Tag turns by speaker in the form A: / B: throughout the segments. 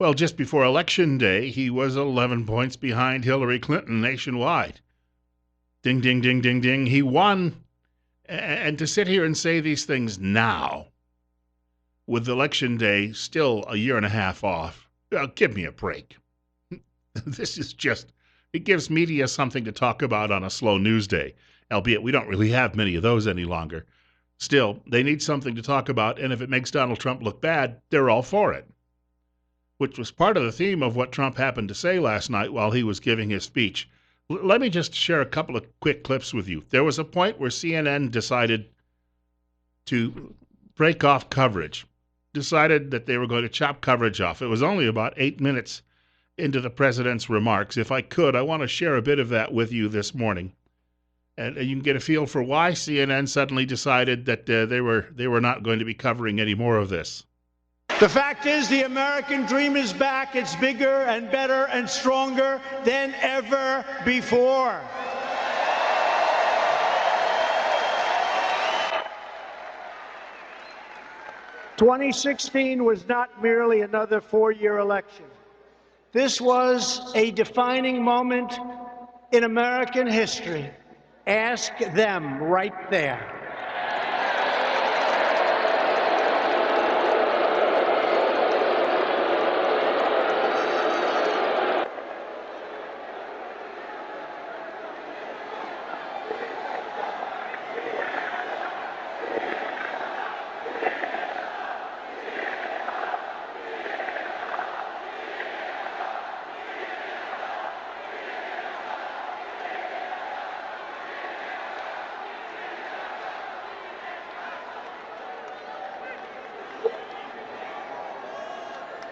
A: Well, just before Election Day, he was 11 points behind Hillary Clinton nationwide. Ding, ding, ding, ding, ding. He won. And to sit here and say these things now, with Election Day still a year and a half off, give me a break. This is just, it gives media something to talk about on a slow news day, albeit we don't really have many of those any longer. Still, they need something to talk about, and if it makes Donald Trump look bad, they're all for it. Which was part of the theme of what Trump happened to say last night while he was giving his speech. Let me just share a couple of quick clips with you. There was a point where CNN decided to break off coverage, decided that they were going to chop coverage off. It was only about 8 minutes into the president's remarks. If I could, I want to share a bit of that with you this morning. And you can get a feel for why CNN suddenly decided that they were not going to be covering any more of this.
B: The fact is, the American dream is back. It's bigger and better and stronger than ever before. "2016 was not merely another four-year election. This was a defining moment in American history. Ask them right there."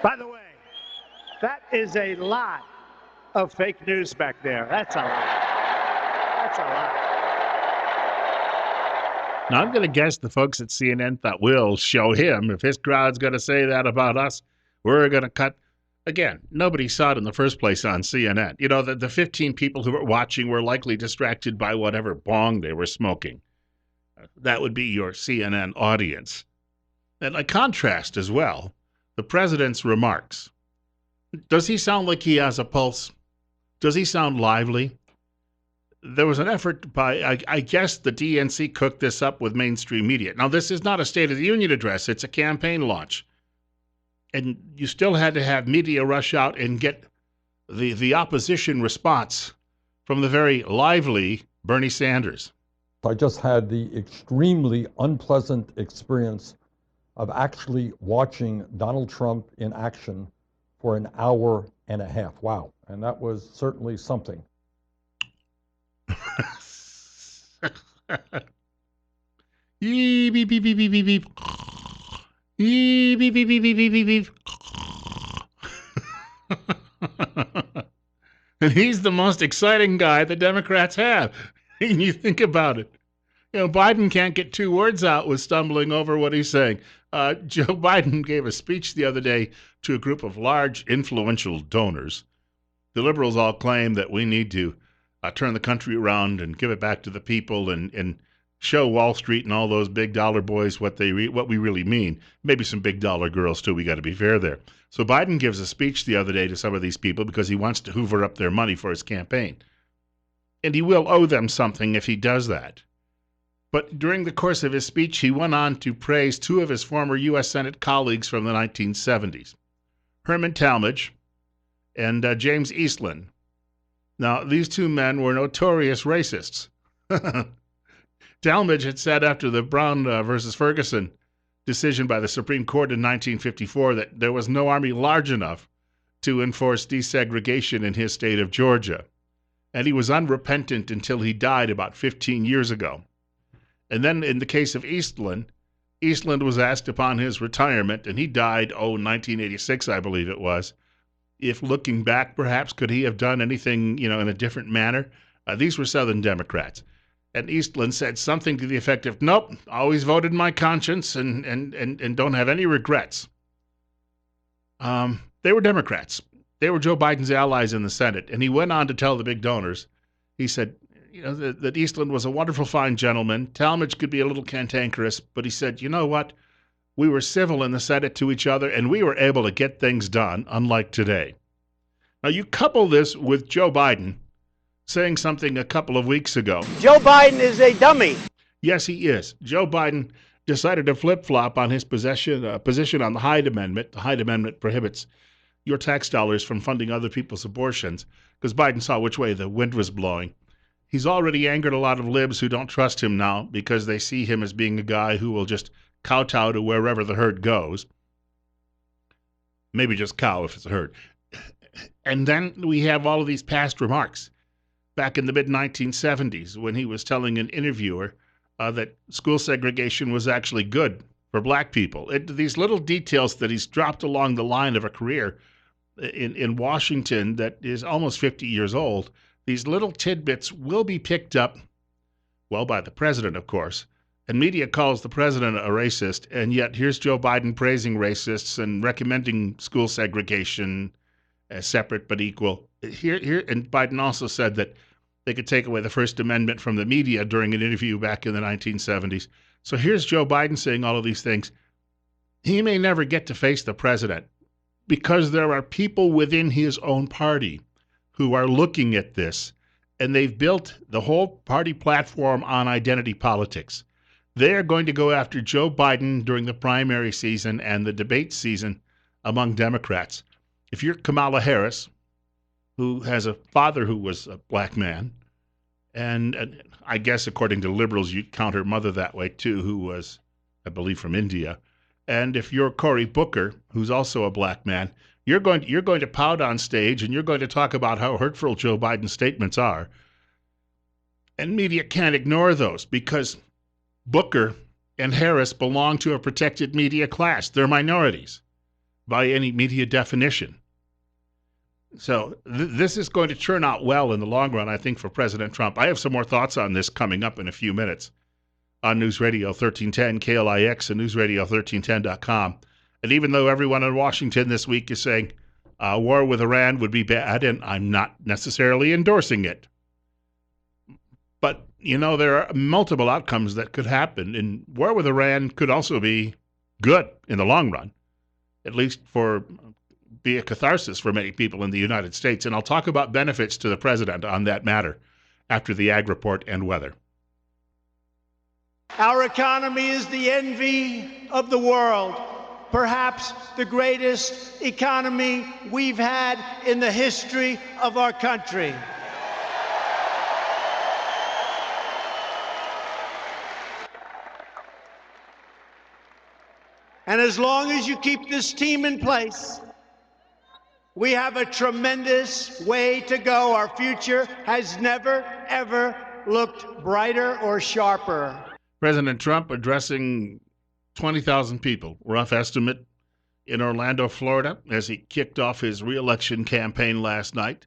B: By the way, that is a lot of fake news back there. That's a lot. That's a lot.
A: Now, I'm going to guess the folks at CNN thought, we'll show him. If his crowd's going to say that about us, we're going to cut. Again, nobody saw it in the first place on CNN. You know, the 15 people who were watching were likely distracted by whatever bong they were smoking. That would be your CNN audience. And a contrast as well, the president's remarks. Does he sound like he has a pulse? Does he sound lively? There was an effort by, I guess the DNC cooked this up with mainstream media. Now, this is not a State of the Union address. It's a campaign launch. And you still had to have media rush out and get the opposition response from the very lively Bernie Sanders.
C: I just had the extremely unpleasant experience of actually watching Donald Trump in action for an hour and a half. Wow. And that was certainly something.
A: Beep, beep, beep, beep, beep, beep, beep. Beep, beep, beep, beep, beep, beep, beep. And he's the most exciting guy the Democrats have. And you think about it. You know, Biden can't get two words out with stumbling over what he's saying. Joe Biden gave a speech the other day to a group of large, influential donors. The liberals all claim that we need to turn the country around and give it back to the people and show Wall Street and all those big dollar boys what we really mean. Maybe some big dollar girls, too. We got to be fair there. So Biden gives a speech the other day to some of these people because he wants to hoover up their money for his campaign. And he will owe them something if he does that. But during the course of his speech, he went on to praise two of his former U.S. Senate colleagues from the 1970s, Herman Talmadge and James Eastland. Now, these two men were notorious racists. Talmadge had said after the Brown versus Ferguson decision by the Supreme Court in 1954 that there was no army large enough to enforce desegregation in his state of Georgia. And he was unrepentant until he died about 15 years ago. And then in the case of Eastland was asked upon his retirement, and he died, 1986, I believe it was, if looking back, perhaps, could he have done anything, in a different manner? These were Southern Democrats. And Eastland said something to the effect of, nope, always voted my conscience and don't have any regrets. They were Democrats. They were Joe Biden's allies in the Senate. And he went on to tell the big donors, he said, that Eastland was a wonderful, fine gentleman. Talmadge could be a little cantankerous, but he said, you know what? We were civil in the Senate to each other, and we were able to get things done, unlike today. Now, you couple this with Joe Biden saying something a couple of weeks ago.
B: Joe Biden is a dummy.
A: Yes, he is. Joe Biden decided to flip-flop on his position on the Hyde Amendment. The Hyde Amendment prohibits your tax dollars from funding other people's abortions because Biden saw which way the wind was blowing. He's already angered a lot of libs who don't trust him now because they see him as being a guy who will just kowtow to wherever the herd goes. Maybe just cow if it's a herd. And then we have all of these past remarks. Back in the mid-1970s when he was telling an interviewer that school segregation was actually good for black people. These little details that he's dropped along the line of a career in Washington that is almost 50 years old, these little tidbits will be picked up, well, by the president, of course, and media calls the president a racist, and yet here's Joe Biden praising racists and recommending school segregation as separate but equal. Here, and Biden also said that they could take away the First Amendment from the media during an interview back in the 1970s. So here's Joe Biden saying all of these things. He may never get to face the president because there are people within his own party who are looking at this, and they've built the whole party platform on identity politics. They are going to go after Joe Biden during the primary season and the debate season among Democrats. If you're Kamala Harris, who has a father who was a black man, and I guess according to liberals, you'd count her mother that way too, who was, I believe, from India. And if you're Cory Booker, who's also a black man, you're going to pout on stage and you're going to talk about how hurtful Joe Biden's statements are. And media can't ignore those because Booker and Harris belong to a protected media class. They're minorities by any media definition. So this is going to turn out well in the long run, I think, for President Trump. I have some more thoughts on this coming up in a few minutes on News Radio 1310, KLIX, and NewsRadio1310.com. And even though everyone in Washington this week is saying war with Iran would be bad, and I'm not necessarily endorsing it, but, you know, there are multiple outcomes that could happen. And war with Iran could also be good in the long run, at least be a catharsis for many people in the United States. And I'll talk about benefits to the president on that matter after the Ag Report and weather.
B: Our economy is the envy of the world, perhaps the greatest economy we've had in the history of our country. And as long as you keep this team in place, we have a tremendous way to go. Our future has never, ever looked brighter or sharper.
A: President Trump addressing 20,000 people, rough estimate, in Orlando, Florida, as he kicked off his re-election campaign last night,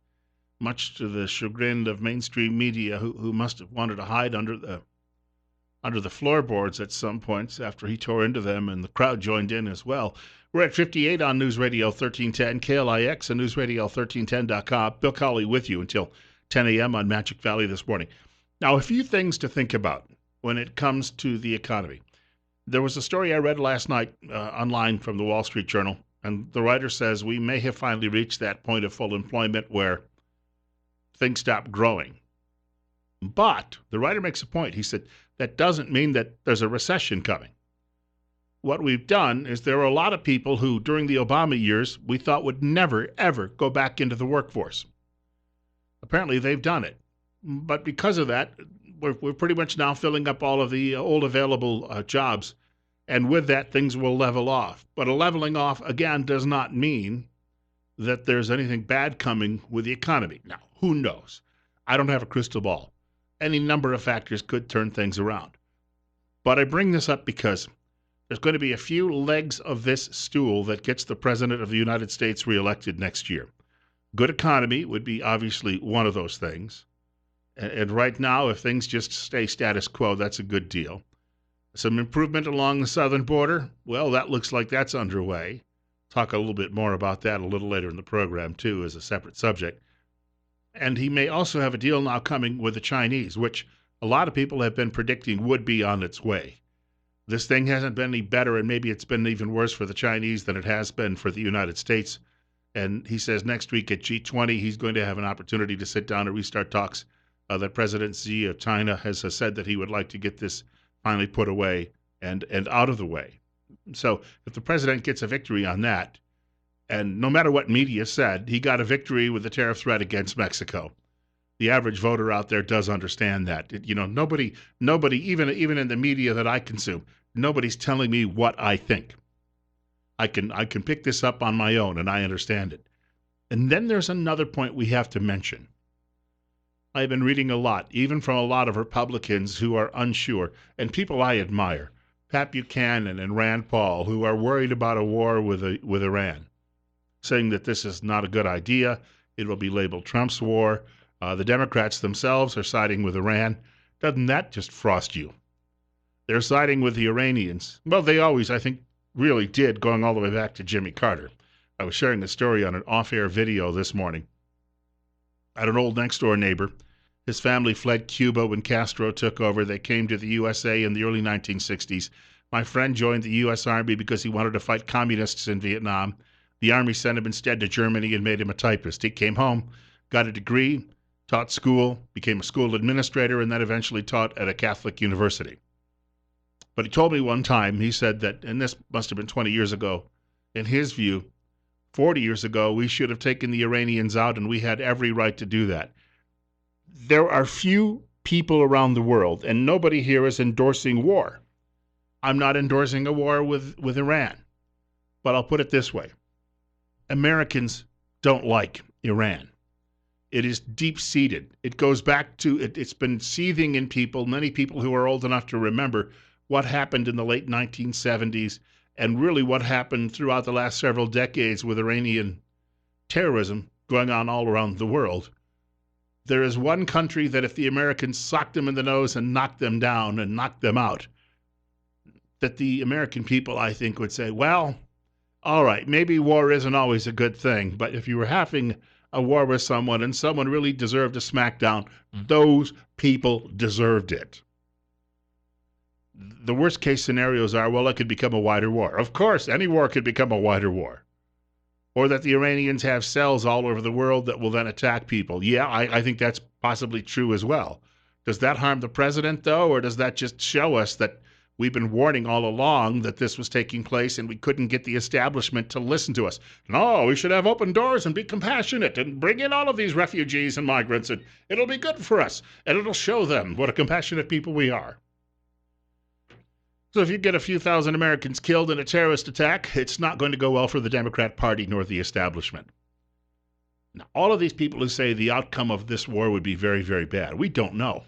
A: much to the chagrin of mainstream media who must have wanted to hide under the floorboards at some points after he tore into them, and the crowd joined in as well. We're at 58 on News Radio 1310, KLIX, and NewsRadio1310.com. Bill Cowley with you until 10 a.m. on Magic Valley this morning. Now, a few things to think about when it comes to the economy. There was a story I read last night online from the Wall Street Journal, and the writer says we may have finally reached that point of full employment where things stop growing. But the writer makes a point. He said that doesn't mean that there's a recession coming. What we've done is there are a lot of people who, during the Obama years, we thought would never, ever go back into the workforce. Apparently, they've done it. But because of that, we're pretty much now filling up all of the old available jobs. And with that, things will level off. But a leveling off, again, does not mean that there's anything bad coming with the economy. Now, who knows? I don't have a crystal ball. Any number of factors could turn things around. But I bring this up because there's going to be a few legs of this stool that gets the President of the United States reelected next year. Good economy would be obviously one of those things. And right now, if things just stay status quo, that's a good deal. Some improvement along the southern border, well, that looks like that's underway. Talk a little bit more about that a little later in the program, too, as a separate subject. And he may also have a deal now coming with the Chinese, which a lot of people have been predicting would be on its way. This thing hasn't been any better, and maybe it's been even worse for the Chinese than it has been for the United States. And he says next week at G20, he's going to have an opportunity to sit down and restart talks. That President Xi of China has said that he would like to get this finally put away and out of the way. So if the president gets a victory on that, and no matter what media said, he got a victory with the tariff threat against Mexico. The average voter out there does understand that. Nobody, even in the media that I consume, nobody's telling me what I think. I can pick this up on my own, and I understand it. And then there's another point we have to mention. I've been reading a lot, even from a lot of Republicans who are unsure, and people I admire, Pat Buchanan and Rand Paul, who are worried about a war with Iran, saying that this is not a good idea. It will be labeled Trump's war. The Democrats themselves are siding with Iran. Doesn't that just frost you? They're siding with the Iranians. Well, they always, I think, really did, going all the way back to Jimmy Carter. I was sharing the story on an off-air video this morning. I had an old next-door neighbor. His family fled Cuba when Castro took over. They came to the USA in the early 1960s. My friend joined the U.S. Army because he wanted to fight communists in Vietnam. The Army sent him instead to Germany and made him a typist. He came home, got a degree, taught school, became a school administrator, and then eventually taught at a Catholic university. But he told me one time, he said that, and this must have been 20 years ago, in his view, 40 years ago, we should have taken the Iranians out, and we had every right to do that. There are few people around the world, and nobody here is endorsing war. I'm not endorsing a war with Iran, but I'll put it this way. Americans don't like Iran. It is deep-seated. It goes back to, it's been seething in people, many people who are old enough to remember what happened in the late 1970s and really what happened throughout the last several decades with Iranian terrorism going on all around the world. There is one country that if the Americans socked them in the nose and knocked them down and knocked them out, that the American people, I think, would say, well, all right, maybe war isn't always a good thing, but if you were having a war with someone and someone really deserved a smackdown, those people deserved it. The worst case scenarios are, well, it could become a wider war. Of course, any war could become a wider war. Or that the Iranians have cells all over the world that will then attack people. Yeah, I think that's possibly true as well. Does that harm the president, though, or does that just show us that we've been warning all along that this was taking place and we couldn't get the establishment to listen to us? No, we should have open doors and be compassionate and bring in all of these refugees and migrants, and it'll be good for us, and it'll show them what a compassionate people we are. So if you get a few thousand Americans killed in a terrorist attack, it's not going to go well for the Democrat Party nor the establishment. Now, all of these people who say the outcome of this war would be very, very bad, we don't know.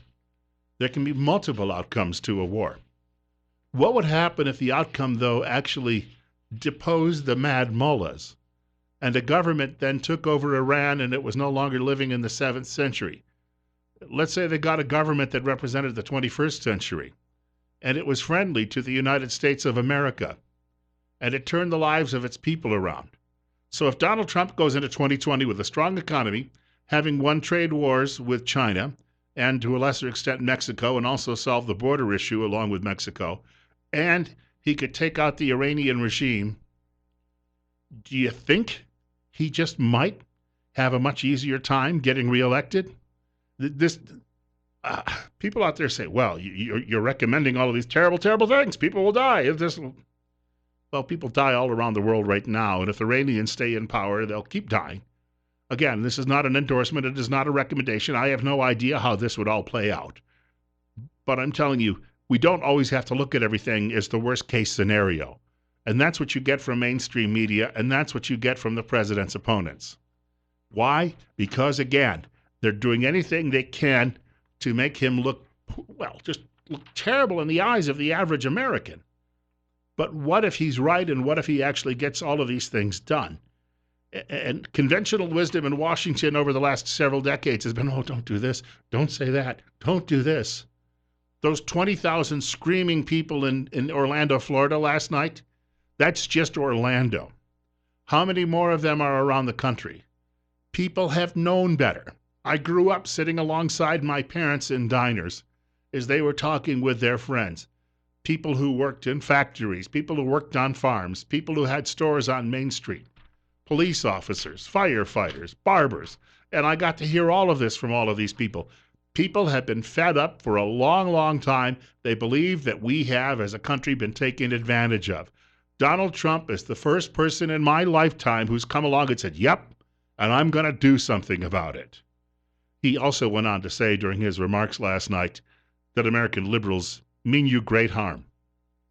A: There can be multiple outcomes to a war. What would happen if the outcome, though, actually deposed the mad mullahs and a government then took over Iran and it was no longer living in the 7th century? Let's say they got a government that represented the 21st century. And it was friendly to the United States of America, and it turned the lives of its people around. So if Donald Trump goes into 2020 with a strong economy, having won trade wars with China, and to a lesser extent Mexico, and also solve the border issue along with Mexico, and he could take out the Iranian regime, do you think he just might have a much easier time getting reelected? People out there say, well, you're recommending all of these terrible, terrible things. People will die. Well, people die all around the world right now, and if the Iranians stay in power, they'll keep dying. Again, this is not an endorsement. It is not a recommendation. I have no idea how this would all play out. But I'm telling you, we don't always have to look at everything as the worst-case scenario. And that's what you get from mainstream media, and that's what you get from the president's opponents. Why? Because, again, they're doing anything they can to make him look, well, just look terrible in the eyes of the average American. But what if he's right, and what if he actually gets all of these things done? And conventional wisdom in Washington over the last several decades has been, oh, don't do this, don't say that, don't do this. Those 20,000 screaming people in Orlando, Florida last night, that's just Orlando. How many more of them are around the country? People have known better. I grew up sitting alongside my parents in diners as they were talking with their friends. people who worked in factories, people who worked on farms, people who had stores on Main Street, police officers, firefighters, barbers. And I got to hear all of this from all of these people. People have been fed up for a long, long time. They believe that we have, as a country, been taken advantage of. Donald Trump is the first person in my lifetime who's come along and said, yep, and I'm going to do something about it. He also went on to say during his remarks last night that American liberals mean you great harm.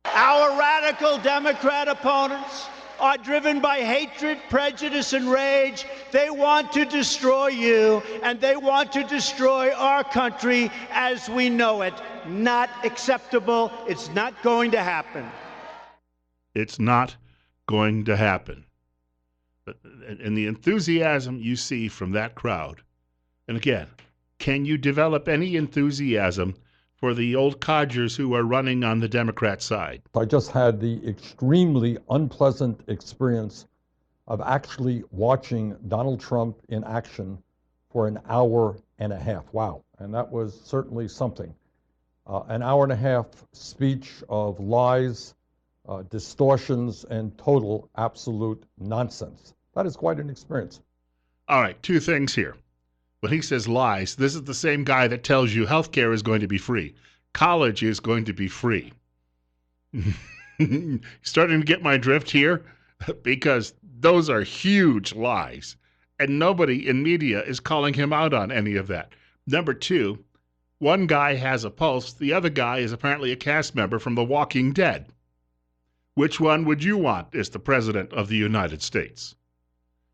B: Our radical Democrat opponents are driven by hatred, prejudice, and rage. They want to destroy you, and they want to destroy our country as we know it. Not acceptable. It's not going to happen.
A: It's not going to happen. And the enthusiasm you see from that crowd, and again, can you develop any enthusiasm for the old codgers who are running on the Democrat side?
C: I just had the extremely unpleasant experience of actually watching Donald Trump in action for an hour and a half. Wow. And that was certainly something. An hour and a half speech of lies, distortions, and total absolute nonsense. That is quite an experience.
A: All right, two things here. When he says lies, this is the same guy that tells you healthcare is going to be free. College is going to be free. Starting to get my drift here? Because those are huge lies. And nobody in media is calling him out on any of that. Number two, one guy has a pulse. The other guy is apparently a cast member from The Walking Dead. Which one would you want as the President of the United States?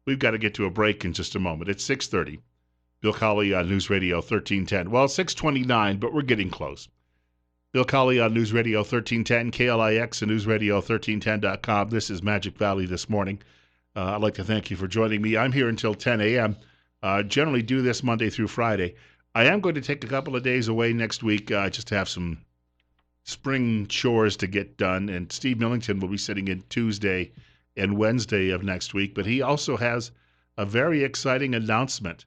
A: We've got to get to a break in just a moment. It's 6:30. Bill Colley on News Radio 1310. Well, 6:29, but we're getting close. Bill Colley on News Radio 1310, KLIX, and NewsRadio1310.com. This is Magic Valley This Morning. I'd like to thank you for joining me. I'm here until 10 a.m. Generally do this Monday through Friday. I am going to take a couple of days away next week just to have some spring chores to get done, and Steve Millington will be sitting in Tuesday and Wednesday of next week, but he also has a very exciting announcement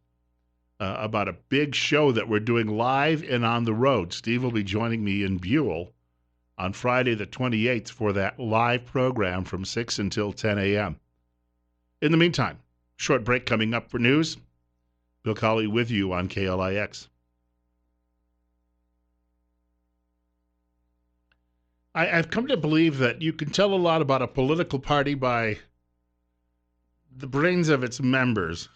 A: about a big show that we're doing live and on the road. Steve will be joining me in Buell on Friday the 28th for that live program from 6 until 10 a.m. In the meantime, short break coming up for news. Bill Colley with you on KLIX. I've come to believe that you can tell a lot about a political party by the brains of its members.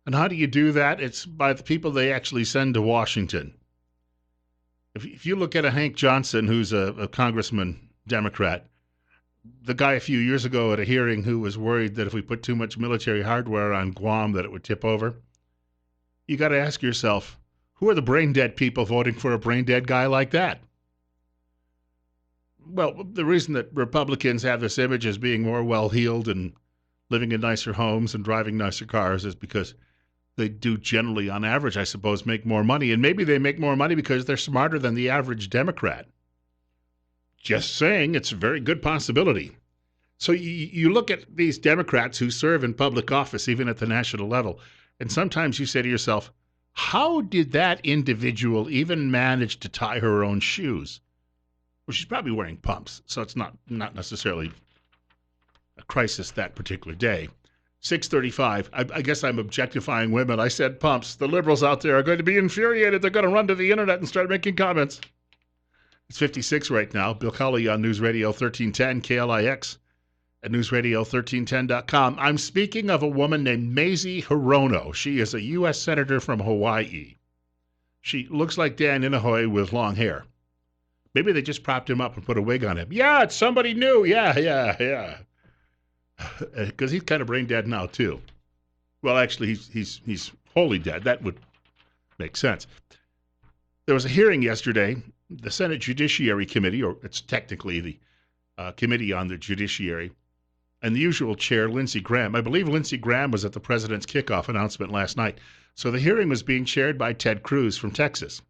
A: And how do you do that? It's by the people they actually send to Washington. If you look at a Hank Johnson, who's a congressman, Democrat, the guy a few years ago at a hearing who was worried that if we put too much military hardware on Guam that it would tip over, you got to ask yourself, who are the brain-dead people voting for a brain-dead guy like that? Well, the reason that Republicans have this image as being more well-heeled and living in nicer homes and driving nicer cars is because they do generally, on average, I suppose, make more money. And maybe they make more money because they're smarter than the average Democrat. Just saying, it's a very good possibility. So you look at these Democrats who serve in public office, even at the national level, and sometimes you say to yourself, how did that individual even manage to tie her own shoes? Well, she's probably wearing pumps, so it's not necessarily a crisis that particular day. 6:35. I guess I'm objectifying women. I said pumps. The liberals out there are going to be infuriated. They're going to run to the internet and start making comments. It's 56 right now. Bill Colley on News Radio 1310, KLIX, at NewsRadio1310.com. I'm speaking of a woman named Mazie Hirono. She is a U.S. Senator from Hawaii. She looks like Dan Inouye with long hair. Maybe they just propped him up and put a wig on him. Yeah, it's somebody new. Yeah. Because he's kind of brain dead now, too. Well, actually, he's wholly dead. That would make sense. There was a hearing yesterday. The Senate Judiciary Committee, or it's technically the Committee on the Judiciary, and the usual chair, Lindsey Graham. I believe Lindsey Graham was at the president's kickoff announcement last night. So the hearing was being chaired by Ted Cruz from Texas,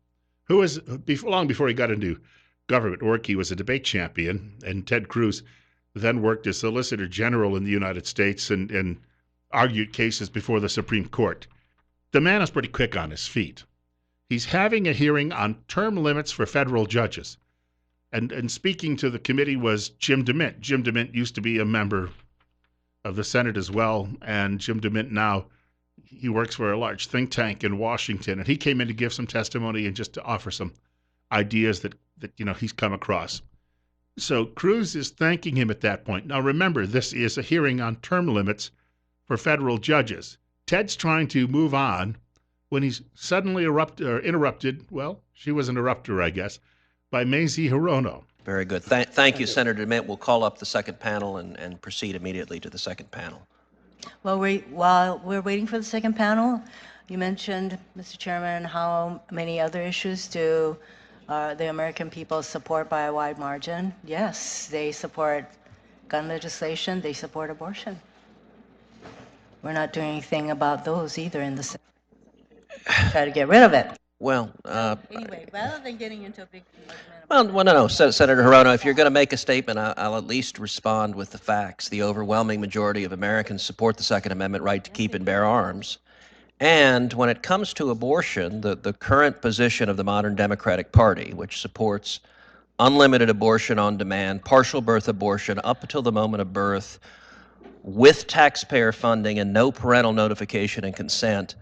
A: who was, long before he got into government work, he was a debate champion, and Ted Cruz then worked as Solicitor General in the United States and argued cases before the Supreme Court. The man is pretty quick on his feet. He's having a hearing on term limits for federal judges. And speaking to the committee was Jim DeMint. Jim DeMint used to be a member of the Senate as well, and Jim DeMint now, he works for a large think tank in Washington, and he came in to give some testimony and just to offer some ideas that he's come across. So Cruz is thanking him at that point. Now remember, this is a hearing on term limits for federal judges. Ted's trying to move on when he's suddenly interrupted, well, she was an interrupter, I guess, by Mazie Hirono.
D: Very good. Thank you, Senator DeMint. We'll call up the second panel and proceed immediately to the second panel.
E: Well, while we're waiting for the second panel, you mentioned, Mr. Chairman, how many other issues do the American people support by a wide margin. Yes, they support gun legislation, they support abortion. We're not doing anything about those either in the Senate. Try to get rid of it.
D: Well,
E: anyway, rather than getting into a big
D: well, no. Senator Hirono, if you're going to make a statement, I'll at least respond with the facts. The overwhelming majority of Americans support the Second Amendment right to keep and bear arms. And when it comes to abortion, the current position of the modern Democratic Party, which supports unlimited abortion on demand, partial birth abortion up until the moment of birth, with taxpayer funding and no parental notification and consent,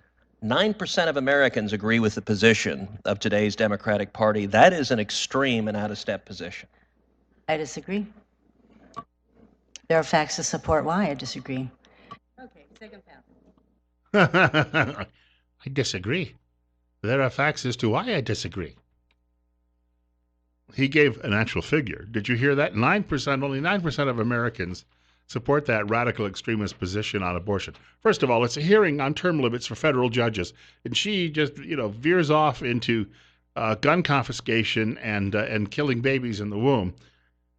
D: 9% of Americans agree with the position of today's Democratic Party. That is an extreme and out-of-step position.
E: I disagree. There are facts to support why I disagree. Okay, second panel.
A: I disagree. There are facts as to why I disagree. He gave an actual figure. Did you hear that? 9%, only 9% of Americans support that radical extremist position on abortion. First of all, it's a hearing on term limits for federal judges, and she just, veers off into gun confiscation and killing babies in the womb.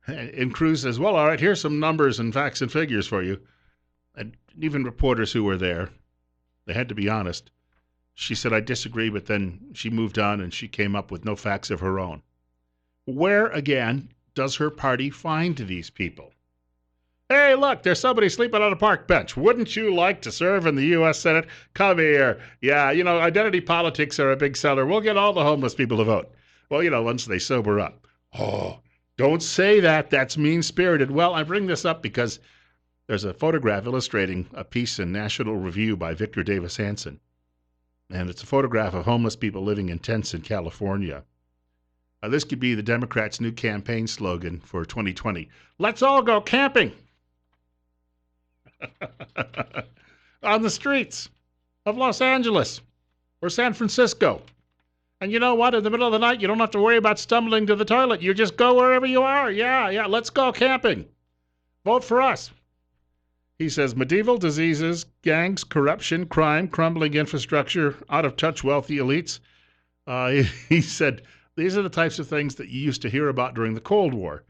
A: And Cruz says, well, all right, here's some numbers and facts and figures for you. And even reporters who were there, they had to be honest. She said, I disagree, but then she moved on and she came up with no facts of her own. Where, again, does her party find these people? Hey, look, there's somebody sleeping on a park bench. Wouldn't you like to serve in the U.S. Senate? Come here. Yeah, identity politics are a big seller. We'll get all the homeless people to vote. Well, once they sober up. Oh, don't say that. That's mean-spirited. Well, I bring this up because there's a photograph illustrating a piece in National Review by Victor Davis Hanson. And it's a photograph of homeless people living in tents in California. This could be the Democrats' new campaign slogan for 2020. Let's all go camping. On the streets of Los Angeles or San Francisco. And you know what? In the middle of the night, you don't have to worry about stumbling to the toilet. You just go wherever you are. Yeah, let's go camping. Vote for us. He says medieval diseases, gangs, corruption, crime, crumbling infrastructure, out-of-touch wealthy elites. He said these are the types of things that you used to hear about during the Cold War.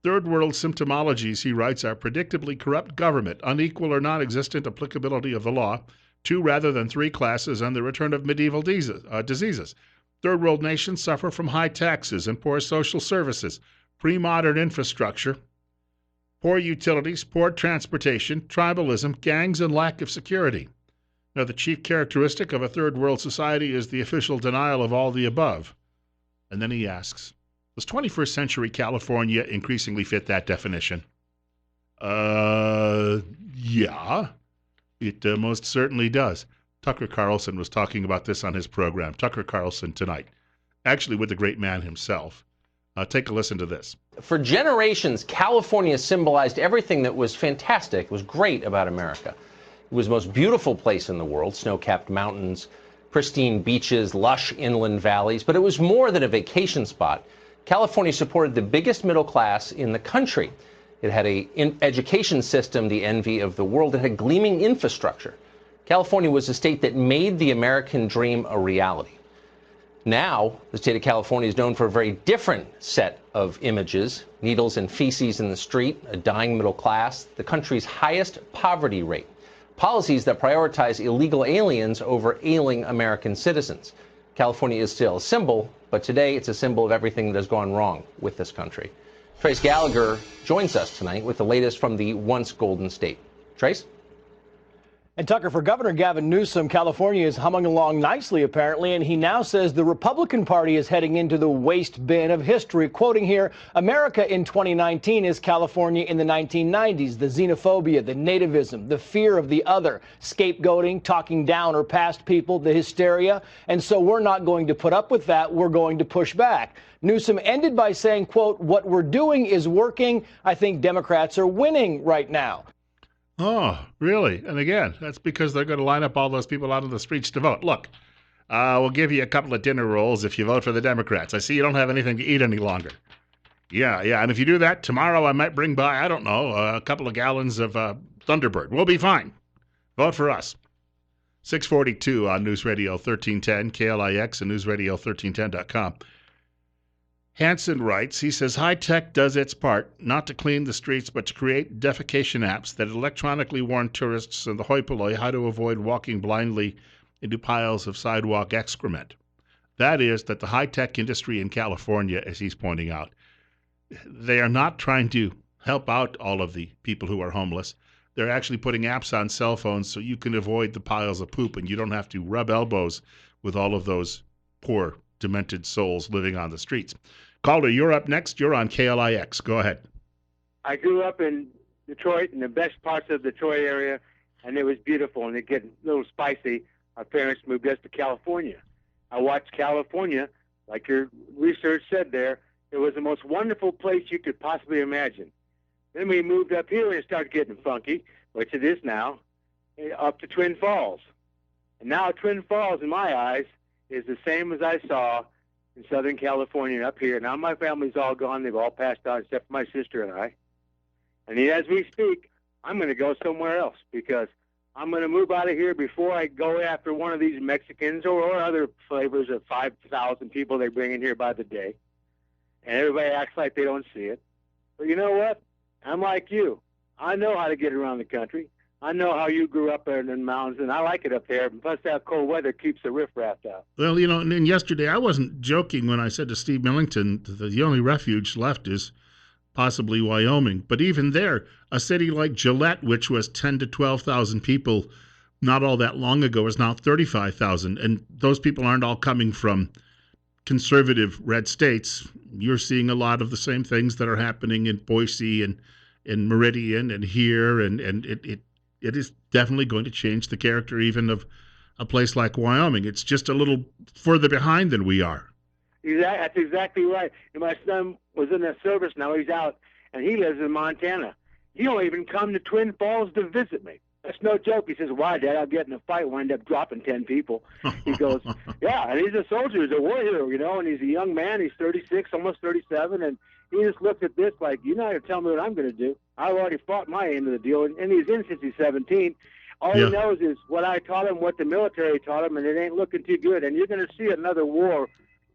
A: Third world symptomologies, he writes, are predictably corrupt government, unequal or non-existent applicability of the law, 2 rather than 3 classes, and the return of medieval diseases. Third world nations suffer from high taxes and poor social services, pre-modern infrastructure, poor utilities, poor transportation, tribalism, gangs, and lack of security. Now, the chief characteristic of a third world society is the official denial of all the above. And then he asks, does 21st century California increasingly fit that definition? Yeah, it most certainly does. Tucker Carlson was talking about this on his program. Tucker Carlson tonight, actually with the great man himself. Take a listen to this.
F: For generations, California symbolized everything that was fantastic, was great about America. It was the most beautiful place in the world, snow-capped mountains, pristine beaches, lush inland valleys, but it was more than a vacation spot. California supported the biggest middle class in the country. It had an education system, the envy of the world. It had gleaming infrastructure. California was a state that made the American dream a reality. Now, the state of California is known for a very different set of images: needles and feces in the street, a dying middle class, the country's highest poverty rate, policies that prioritize illegal aliens over ailing American citizens. California is still a symbol, but today it's a symbol of everything that has gone wrong with this country. Trace Gallagher joins us tonight with the latest from the once golden state. Trace?
G: And Tucker, for Governor Gavin Newsom, California is humming along nicely, apparently, and he now says the Republican Party is heading into the waste bin of history. Quoting here, America in 2019 is California in the 1990s. The xenophobia, the nativism, the fear of the other, scapegoating, talking down or past people, the hysteria. And so we're not going to put up with that. We're going to push back. Newsom ended by saying, quote, what we're doing is working. I think Democrats are winning right now.
A: Oh, really? And again, that's because they're going to line up all those people out on the streets to vote. Look, we'll give you a couple of dinner rolls if you vote for the Democrats. I see you don't have anything to eat any longer. Yeah. And if you do that, tomorrow I might bring by, I don't know, a couple of gallons of Thunderbird. We'll be fine. Vote for us. 642 on News Radio 1310, KLIX, and newsradio1310.com. Hansen writes, he says, high tech does its part, not to clean the streets, but to create defecation apps that electronically warn tourists and the hoi polloi how to avoid walking blindly into piles of sidewalk excrement. That is, that the high tech industry in California, as he's pointing out, they are not trying to help out all of the people who are homeless. They're actually putting apps on cell phones so you can avoid the piles of poop and you don't have to rub elbows with all of those poor, demented souls living on the streets. Calder, you're up next. You're on KLIX. Go ahead.
H: I grew up in Detroit, in the best parts of the Detroit area, and it was beautiful, and it get a little spicy. Our parents moved us to California. I watched California, like your research said there, it was the most wonderful place you could possibly imagine. Then we moved up here and it started getting funky, which it is now, up to Twin Falls. And now Twin Falls, in my eyes, is the same as I saw in Southern California up here. Now my family's all gone. They've all passed on except for my sister and I. And as we speak, I'm going to go somewhere else because I'm going to move out of here before I go after one of these Mexicans or other flavors of 5,000 people they bring in here by the day. And everybody acts like they don't see it. But you know what? I'm like you. I know how to get around the country. I know how you grew up there in the mountains, and I like it up there. And plus, that cold weather keeps the riffraff out.
A: Well, you know, and yesterday I wasn't joking when I said to Steve Millington that the only refuge left is possibly Wyoming. But even there, a city like Gillette, which was 10 to 12,000 people not all that long ago, is now 35,000. And those people aren't all coming from conservative red states. You're seeing a lot of the same things that are happening in Boise and in Meridian and here, and it is definitely going to change the character even of a place like Wyoming. It's just a little further behind than we are.
H: That's exactly right. And my son was in the service, now he's out, and he lives in Montana. He don't even come to Twin Falls to visit me. That's no joke. He says, why, Dad? I'll get in a fight, wind up dropping 10 people. He goes, yeah, and he's a soldier, he's a war hero, you know, and he's a young man. He's 36, almost 37, and he just looks at this like, you're not going to tell me what I'm going to do. I've already fought my end of the deal, and he's in since he's 17. All he knows is what I taught him, what the military taught him, and it ain't looking too good. And you're going to see another war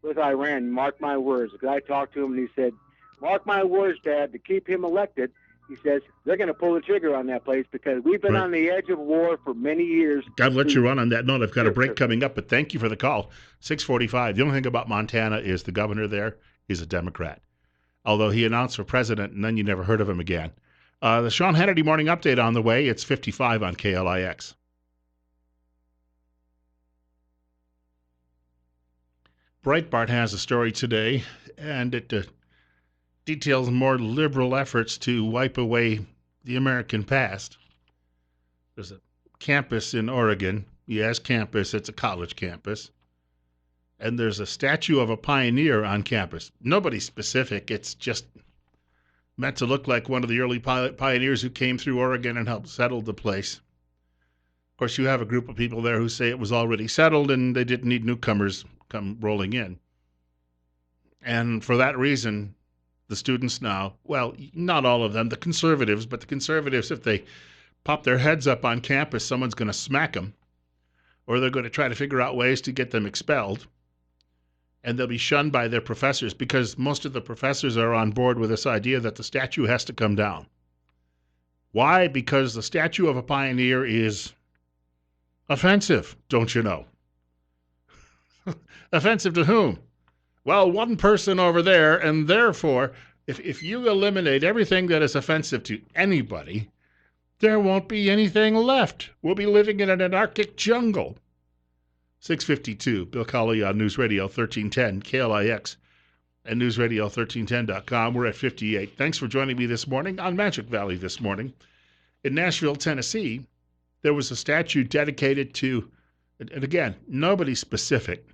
H: with Iran, mark my words. Because I talked to him, and he said, mark my words, Dad, to keep him elected, he says, they're going to pull the trigger on that place because we've been on the edge of war for many years.
A: God let you run on that note. I've got a break coming up, but thank you for the call. 645. The only thing about Montana is the governor there is a Democrat. Although he announced for president, and then you never heard of him again. The Sean Hannity Morning Update on the way. It's 55 on KLIX. Breitbart has a story today, and it details more liberal efforts to wipe away the American past. There's a campus in Oregon. Yes, campus. It's a college campus. And there's a statue of a pioneer on campus. Nobody specific. It's just meant to look like one of the early pioneers who came through Oregon and helped settle the place. Of course, you have a group of people there who say it was already settled and they didn't need newcomers come rolling in. And for that reason, the students now, well, not all of them, the conservatives, but the conservatives, if they pop their heads up on campus, someone's going to smack them, or they're going to try to figure out ways to get them expelled. And they'll be shunned by their professors because most of the professors are on board with this idea that the statue has to come down. Why? Because the statue of a pioneer is offensive, don't you know? Offensive to whom? Well, one person over there, and therefore, if you eliminate everything that is offensive to anybody, there won't be anything left. We'll be living in an anarchic jungle. 6:52, Bill Colley on News Radio 1310, KLIX, and newsradio1310.com. We're at 58. Thanks for joining me this morning on Magic Valley this morning. In Nashville, Tennessee, there was a statue dedicated to, and again, nobody specific,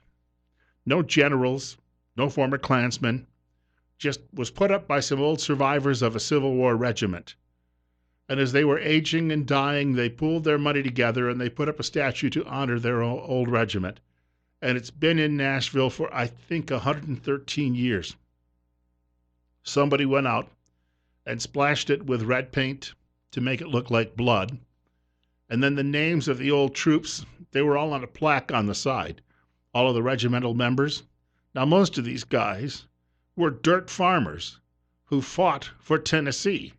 A: no generals, no former Klansmen, just was put up by some old survivors of a Civil War regiment. And as they were aging and dying, they pooled their money together and they put up a statue to honor their old regiment. And it's been in Nashville for, I think, 113 years. Somebody went out and splashed it with red paint to make it look like blood. And then the names of the old troops, they were all on a plaque on the side, all of the regimental members. Now, most of these guys were dirt farmers who fought for Tennessee.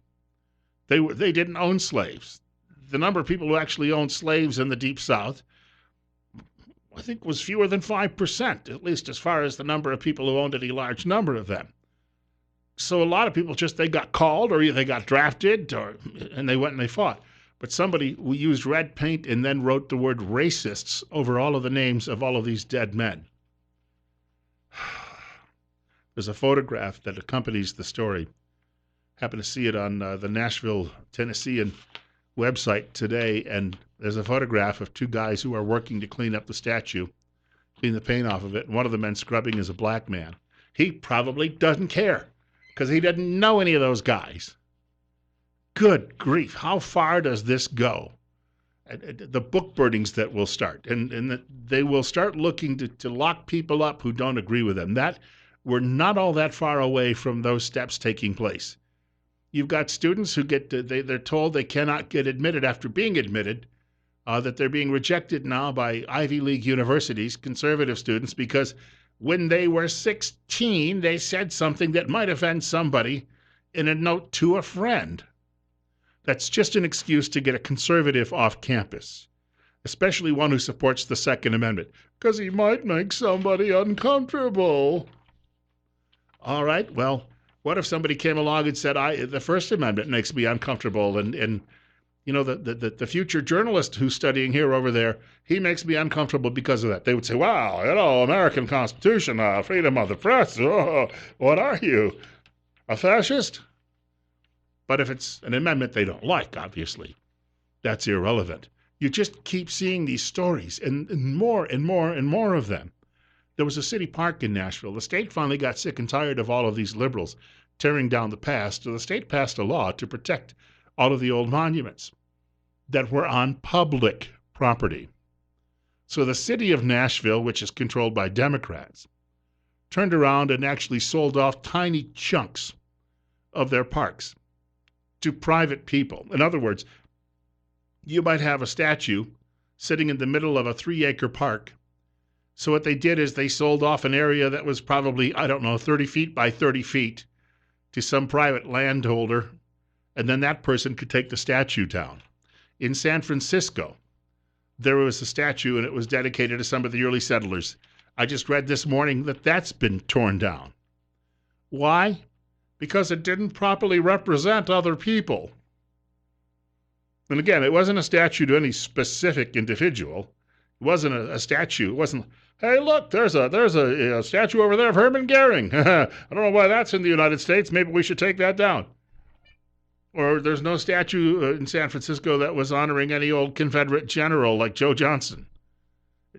A: They didn't own slaves. The number of people who actually owned slaves in the Deep South, I think, was fewer than 5%, at least as far as the number of people who owned any large number of them. So a lot of people they got called or they got drafted and they went and they fought. But somebody used red paint and then wrote the word racists over all of the names of all of these dead men. There's a photograph that accompanies the story. Happened to see it on the Nashville, Tennessean website today, and there's a photograph of two guys who are working to clean up the statue, clean the paint off of it, and one of the men scrubbing is a black man. He probably doesn't care because he doesn't know any of those guys. Good grief, how far does this go? The book burnings that will start, and they will start looking to lock people up who don't agree with them. That we're not all that far away from those steps taking place. You've got students who they're told they cannot get admitted after being admitted, that they're being rejected now by Ivy League universities, conservative students, because when they were 16, they said something that might offend somebody in a note to a friend. That's just an excuse to get a conservative off campus, especially one who supports the Second Amendment, because he might make somebody uncomfortable. All right, well, what if somebody came along and said, the First Amendment makes me uncomfortable, and you know, the future journalist who's studying here over there, he makes me uncomfortable because of that. They would say, wow, you know, American Constitution, freedom of the press, oh, what are you, a fascist? But if it's an amendment they don't like, obviously, that's irrelevant. You just keep seeing these stories, and more and more and more of them. There was a city park in Nashville. The state finally got sick and tired of all of these liberals tearing down the past, so the state passed a law to protect all of the old monuments that were on public property. So the city of Nashville, which is controlled by Democrats, turned around and actually sold off tiny chunks of their parks to private people. In other words, you might have a statue sitting in the middle of a 3-acre park. So what they did is they sold off an area that was probably, 30 feet by 30 feet to some private landholder, and then that person could take the statue down. In San Francisco, there was a statue, and it was dedicated to some of the early settlers. I just read this morning that that's been torn down. Why? Because it didn't properly represent other people. And again, it wasn't a statue to any specific individual. It wasn't a statue. It wasn't, hey, look, there's a statue over there of Hermann Goering. I don't know why that's in the United States. Maybe we should take that down. Or there's no statue in San Francisco that was honoring any old Confederate general like Joe Johnson.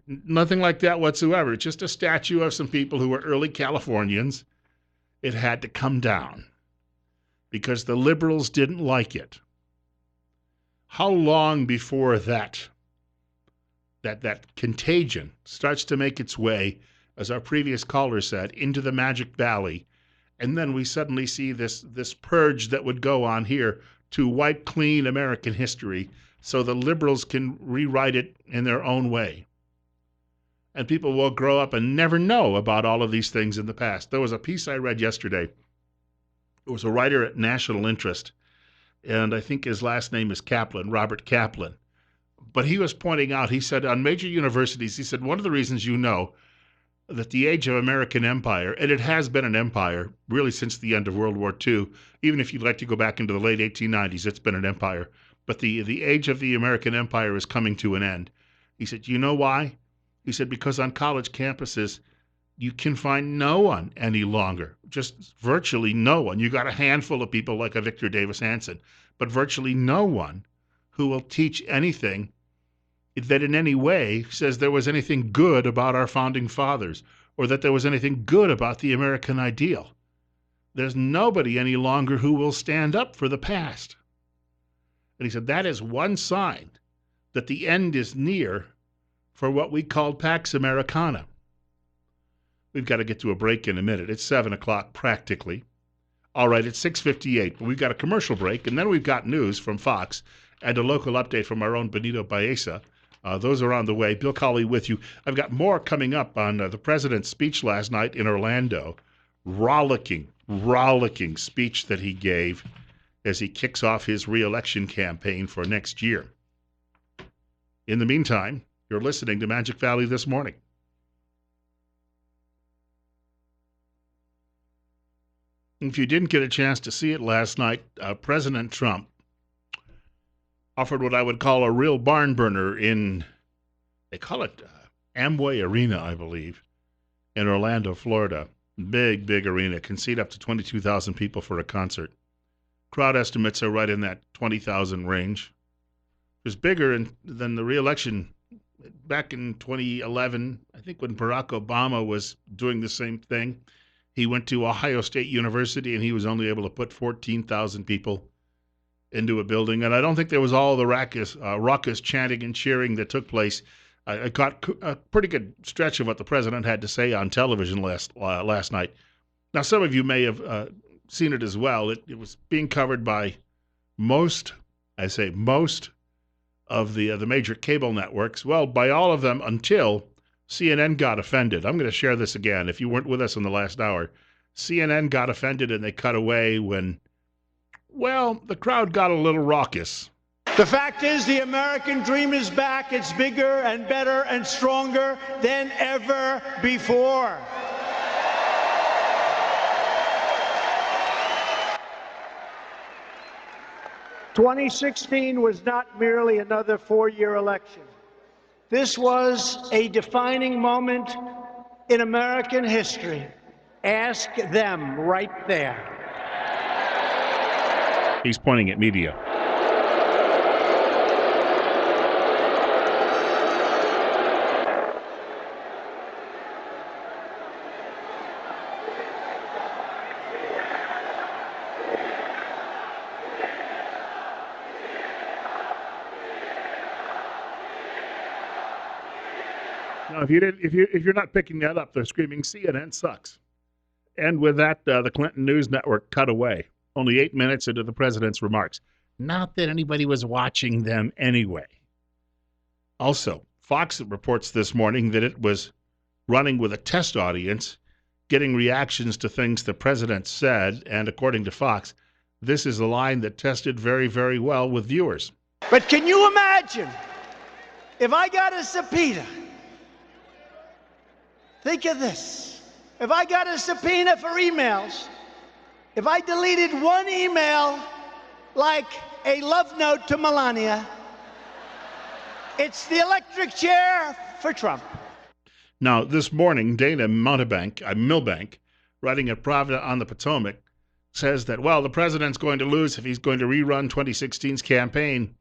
A: Nothing like that whatsoever. Just a statue of some people who were early Californians. It had to come down because the liberals didn't like it. How long before that contagion starts to make its way, as our previous caller said, into the Magic Valley, and then we suddenly see this purge that would go on here to wipe clean American history so the liberals can rewrite it in their own way. And people will grow up and never know about all of these things in the past. There was a piece I read yesterday. It was a writer at National Interest, and I think his last name is Kaplan, Robert Kaplan. But he was pointing out, he said, on major universities, he said, one of the reasons you know that the age of American empire, and it has been an empire really since the end of World War II, even if you'd like to go back into the late 1890s, it's been an empire. but the age of the American empire is coming to an end. He said, you know why? He said, because on college campuses, you can find no one any longer, just virtually no one. You got a handful of people like a Victor Davis Hanson, but virtually no one who will teach anything that in any way says there was anything good about our founding fathers or that there was anything good about the American ideal. There's nobody any longer who will stand up for the past. And he said, that is one sign that the end is near for what we called Pax Americana. We've got to get to a break in a minute. It's 7 o'clock practically. All right, it's 6:58, but we've got a commercial break, and then we've got news from Fox and a local update from our own Benito Baeza. Those are on the way. Bill Colley with you. I've got more coming up on the president's speech last night in Orlando. Rollicking speech that he gave as he kicks off his re-election campaign for next year. In the meantime, you're listening to Magic Valley This Morning. If you didn't get a chance to see it last night, President Trump offered what I would call a real barn burner in, they call it Amway Arena, I believe, in Orlando, Florida. Big arena, can seat up to 22,000 people for a concert. Crowd estimates are right in that 20,000 range. It was bigger than the re-election back in 2011, I think when Barack Obama was doing the same thing. He went to Ohio State University, and he was only able to put 14,000 people into a building. And I don't think there was all the raucous chanting and cheering that took place. I caught a pretty good stretch of what the president had to say on television last night. Now, some of you may have seen it as well. It was being covered by most of the major cable networks. Well, by all of them until CNN got offended. I'm going to share this again. If you weren't with us in the last hour, CNN got offended and they cut away when, well, the crowd got a little raucous.
B: The fact is, the American dream is back. It's bigger and better and stronger than ever before. "2016 was not merely another four-year election. This was a defining moment in American history. Ask them right there."
A: He's pointing at media. Now, if you're not picking that up, they're screaming CNN sucks. And with that, the Clinton News Network cut away, only 8 minutes into the president's remarks. Not that anybody was watching them anyway. Also, Fox reports this morning that it was running with a test audience, getting reactions to things the president said, and according to Fox, this is a line that tested very, very well with viewers.
B: But can you imagine if I got a subpoena? Think of this. If I got a subpoena for emails, if I deleted one email like a love note to Melania, it's the electric chair for Trump.
A: Now, this morning, Dana Milbank, writing at Pravda on the Potomac, says that, well, the president's going to lose if he's going to rerun 2016's campaign,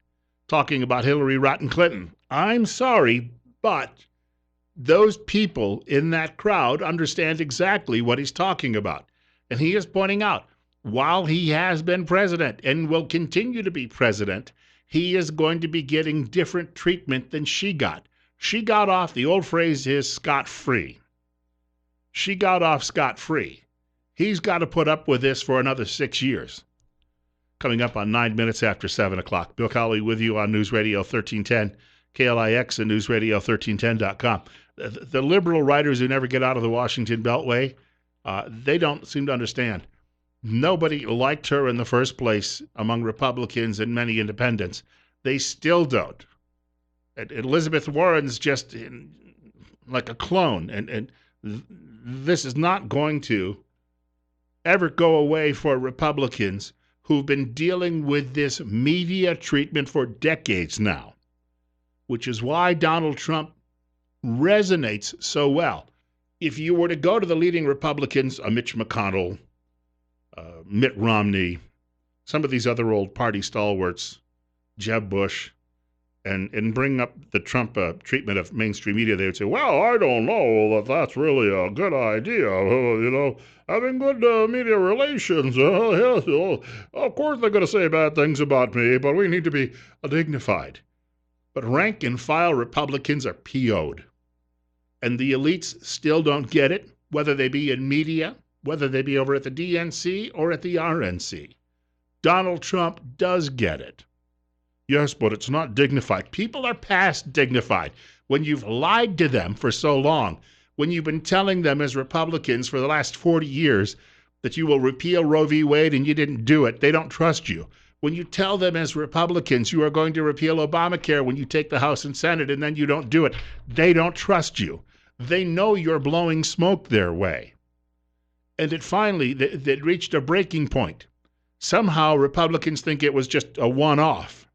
A: talking about Hillary Rotten Clinton. I'm sorry, but those people in that crowd understand exactly what he's talking about. And he is pointing out, while he has been president and will continue to be president, he is going to be getting different treatment than she got. She got off, the old phrase is scot-free. She got off scot-free. He's got to put up with this for another 6 years. Coming up on 9 minutes after 7 o'clock. Bill Colley with you on News Radio 1310, KLIX and NewsRadio1310.com. The liberal writers who never get out of the Washington Beltway, they don't seem to understand. Nobody liked her in the first place among Republicans and many independents. They still don't. Elizabeth Warren's just like a clone, and this is not going to ever go away for Republicans who've been dealing with this media treatment for decades now, which is why Donald Trump resonates so well. If you were to go to the leading Republicans, Mitch McConnell, Mitt Romney, some of these other old party stalwarts, Jeb Bush, and bring up the Trump treatment of mainstream media, they would say, well, I don't know if that's really a good idea, having good media relations. Yes, of course they're going to say bad things about me, but we need to be dignified. But rank and file Republicans are PO'd. And the elites still don't get it, whether they be in media, whether they be over at the DNC or at the RNC. Donald Trump does get it. Yes, but it's not dignified. People are past dignified. When you've lied to them for so long, when you've been telling them as Republicans for the last 40 years that you will repeal Roe v. Wade and you didn't do it, they don't trust you. When you tell them as Republicans you are going to repeal Obamacare when you take the House and Senate and then you don't do it, they don't trust you. They know you're blowing smoke their way. And it finally, that reached a breaking point. Somehow Republicans think it was just a one-off.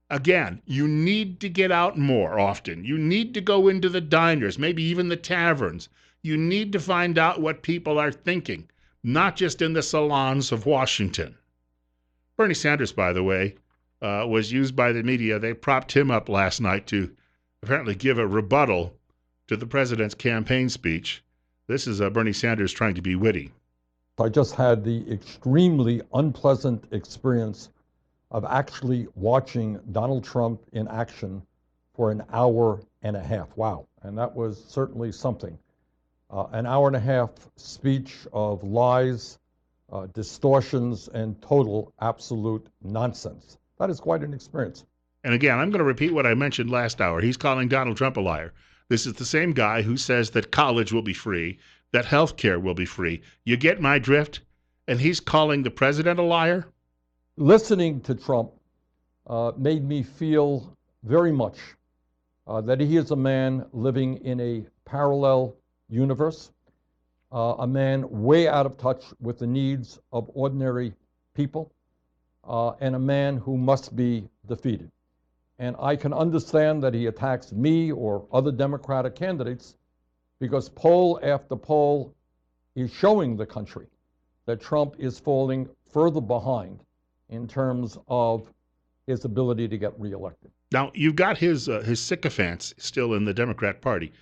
A: Again, you need to get out more often. You need to go into the diners, maybe even the taverns. You need to find out what people are thinking, not just in the salons of Washington. Bernie Sanders, by the way, was used by the media. They propped him up last night to apparently give a rebuttal to the president's campaign speech. This is Bernie Sanders trying to be witty.
C: I just had the extremely unpleasant experience of actually watching Donald Trump in action for an hour and a half. Wow. And that was certainly something. An hour and a half speech of lies, distortions, and total absolute nonsense. That is quite an experience.
A: And again, I'm going to repeat what I mentioned last hour. He's calling Donald Trump a liar. This is the same guy who says that college will be free, that health care will be free. You get my drift? And he's calling the president a liar?
C: Listening to Trump made me feel very much that he is a man living in a parallel universe, a man way out of touch with the needs of ordinary people, and a man who must be defeated. And I can understand that he attacks me or other Democratic candidates because poll after poll is showing the country that Trump is falling further behind in terms of his ability to get reelected.
A: Now, you've got his sycophants still in the Democrat Party,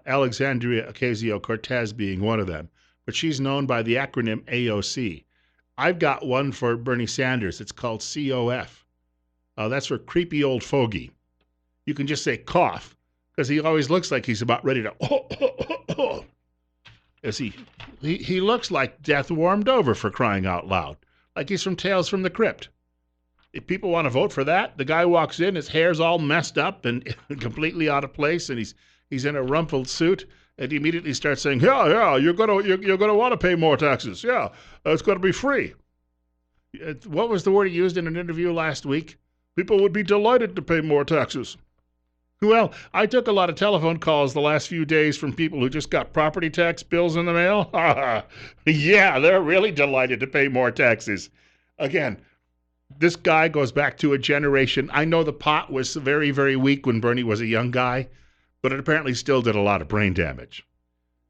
A: Alexandria Ocasio-Cortez being one of them, but she's known by the acronym AOC. I've got one for Bernie Sanders. It's called COF. That's for creepy old fogey. You can just say cough, because he always looks like he's about ready to as he looks like death warmed over, for crying out loud. Like he's from Tales from the Crypt. If people want to vote for that, the guy walks in, his hair's all messed up and completely out of place, and he's in a rumpled suit, and he immediately starts saying, "Yeah, you're gonna want to pay more taxes. Yeah, it's gonna be free." What was the word he used in an interview last week? People would be delighted to pay more taxes. Well, I took a lot of telephone calls the last few days from people who just got property tax bills in the mail. Yeah, they're really delighted to pay more taxes. Again, this guy goes back to a generation. I know the pot was very, very weak when Bernie was a young guy, but it apparently still did a lot of brain damage.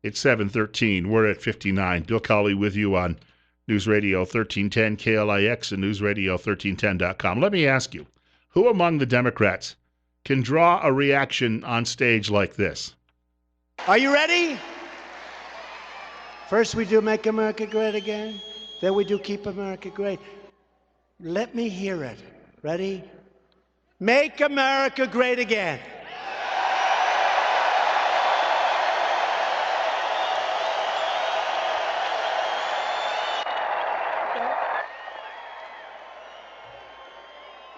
A: It's 7:13. We're at 59. Bill Colley with you on News Radio 1310 KLIX and newsradio1310.com. Let me ask you, who among the Democrats can draw a reaction on stage like this?
B: Are you ready? First we do Make America Great Again, then we do Keep America Great. Let me hear it. Ready? Make America Great Again.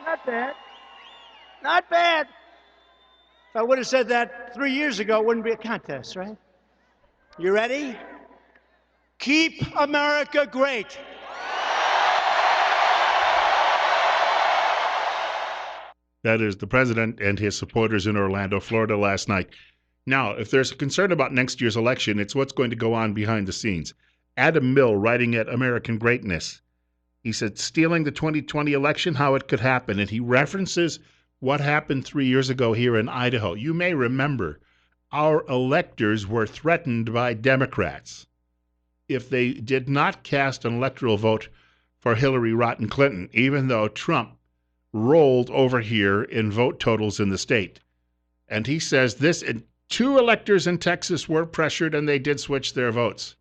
B: Not bad. Not bad. If I would have said that 3 years ago, it wouldn't be a contest, right? You ready? Keep America Great.
A: That is the president and his supporters in Orlando, Florida last night. Now, if there's a concern about next year's election, it's what's going to go on behind the scenes. Adam Mill, writing at American Greatness, He said, stealing the 2020 election, how it could happen. And he references what happened 3 years ago here in Idaho. You may remember our electors were threatened by Democrats if they did not cast an electoral vote for Hillary Rotten Clinton, even though Trump rolled over here in vote totals in the state. And he says this, and 2 electors in Texas were pressured and they did switch their votes.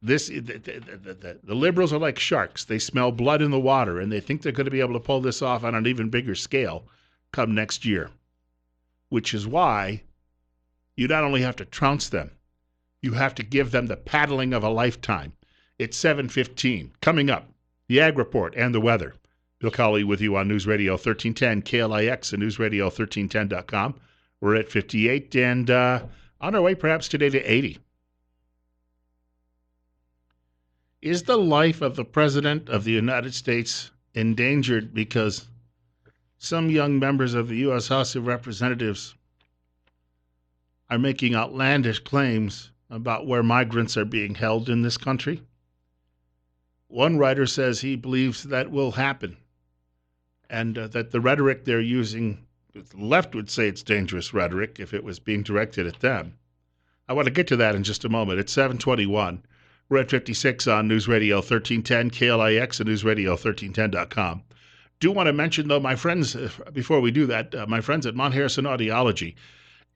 A: The liberals are like sharks. They smell blood in the water, and they think they're going to be able to pull this off on an even bigger scale come next year, which is why you not only have to trounce them, you have to give them the paddling of a lifetime. It's 7:15. Coming up, the Ag Report and the weather. Bill Colley with you on News Radio 1310, KLIX, and newsradio1310.com. We're at 58 and on our way perhaps today to 80. Is the life of the President of the United States endangered because some young members of the U.S. House of Representatives are making outlandish claims about where migrants are being held in this country? One writer says he believes that will happen, and that the rhetoric they're using, the left would say it's dangerous rhetoric if it was being directed at them. I want to get to that in just a moment. It's 7:21. We're at 56 on News Radio 1310, KLIX, and newsradio1310.com. Do want to mention, though, my friends, before we do that, my friends at Mount Harrison Audiology.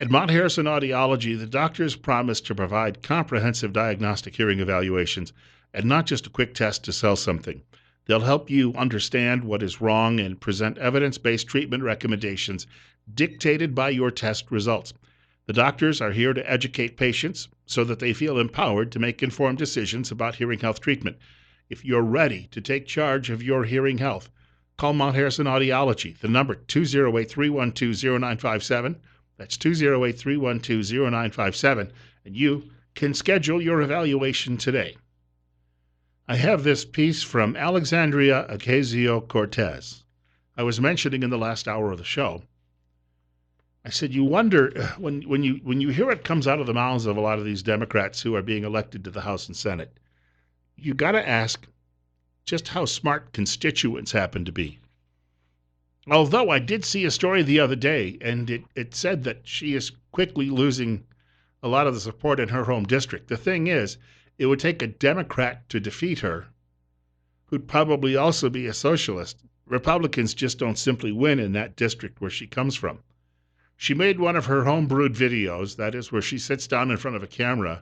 A: At Mount Harrison Audiology, the doctors promise to provide comprehensive diagnostic hearing evaluations and not just a quick test to sell something. They'll help you understand what is wrong and present evidence-based treatment recommendations dictated by your test results. The doctors are here to educate patients so that they feel empowered to make informed decisions about hearing health treatment. If you're ready to take charge of your hearing health, call Mount Harrison Audiology. The number 208-312-0957. That's 208-312-0957, and you can schedule your evaluation today. I have this piece from Alexandria Ocasio-Cortez. I was mentioning in the last hour of the show, I said, you wonder, when you hear it comes out of the mouths of a lot of these Democrats who are being elected to the House and Senate, you got to ask just how smart constituents happen to be. Although I did see a story the other day, and it said that she is quickly losing a lot of the support in her home district. The thing is, it would take a Democrat to defeat her, who'd probably also be a socialist. Republicans just don't simply win in that district where she comes from. She made one of her home-brewed videos, that is where she sits down in front of a camera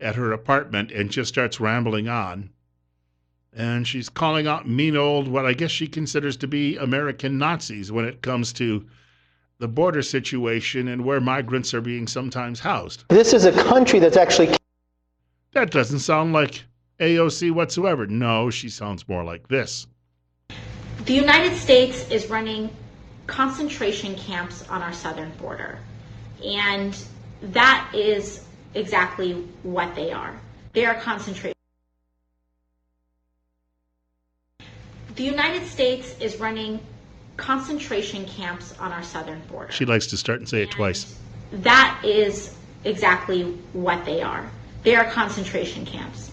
A: at her apartment and just starts rambling on. And she's calling out mean old, what I guess she considers to be American Nazis when it comes to the border situation and where migrants are being sometimes housed.
I: This is a country that's actually...
A: That doesn't sound like AOC whatsoever. No, she sounds more like this.
J: The United States is running concentration camps on our southern border. And that is exactly what they are. They are concentration. The United States is running concentration camps on our southern border.
A: She likes to start and say it twice.
J: That is exactly what they are. They are concentration camps.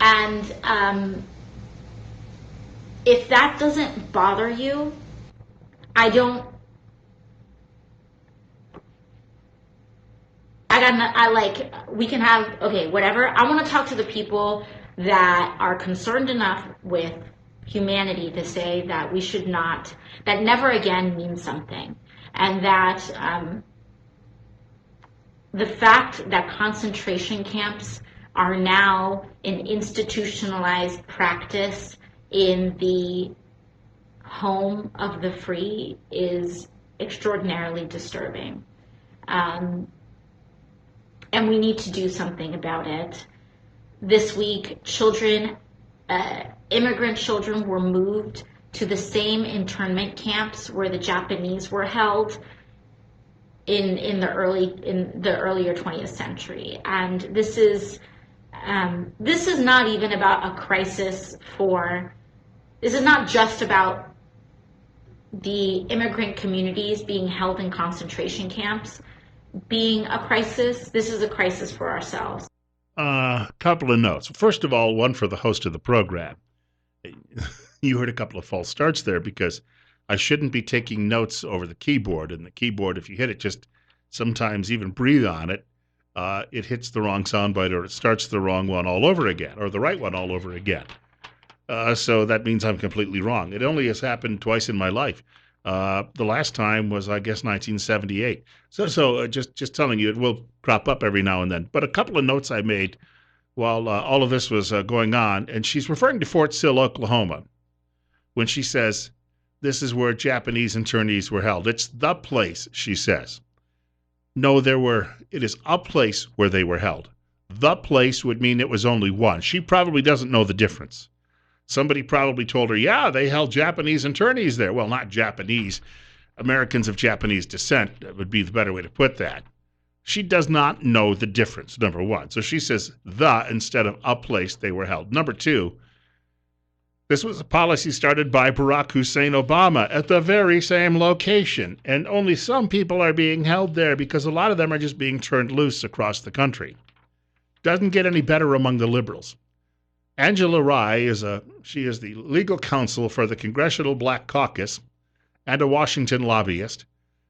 J: And if that doesn't bother you, we can have, okay, whatever. I want to talk to the people that are concerned enough with humanity to say that we should not, that never again means something. And that the fact that concentration camps are now an institutionalized practice in the home of the free is extraordinarily disturbing. And we need to do something about it. This week, immigrant children were moved to the same internment camps where the Japanese were held in the earlier 20th century. And this is not even about a crisis this is not just about the immigrant communities being held in concentration camps being a crisis. This is a crisis for ourselves.
A: Couple of notes. First of all, one for the host of the program. You heard a couple of false starts there because I shouldn't be taking notes over the keyboard. And the keyboard, if you hit it, just sometimes even breathe on it, it hits the wrong soundbite or it starts the wrong one all over again or the right one all over again. So that means I'm completely wrong. It only has happened twice in my life. The last time was, I guess, 1978. So just telling you, it will crop up every now and then. But a couple of notes I made while all of this was going on, and she's referring to Fort Sill, Oklahoma, when she says, this is where Japanese internees were held. It's the place, she says. No, it is a place where they were held. The place would mean it was only one. She probably doesn't know the difference. Somebody probably told her, yeah, they held Japanese internees there. Well, not Japanese. Americans of Japanese descent would be the better way to put that. She does not know the difference, number one. So she says the instead of a place they were held. Number two, this was a policy started by Barack Hussein Obama at the very same location. And only some people are being held there because a lot of them are just being turned loose across the country. Doesn't get any better among the liberals. Angela Rye is the legal counsel for the Congressional Black Caucus and a Washington lobbyist.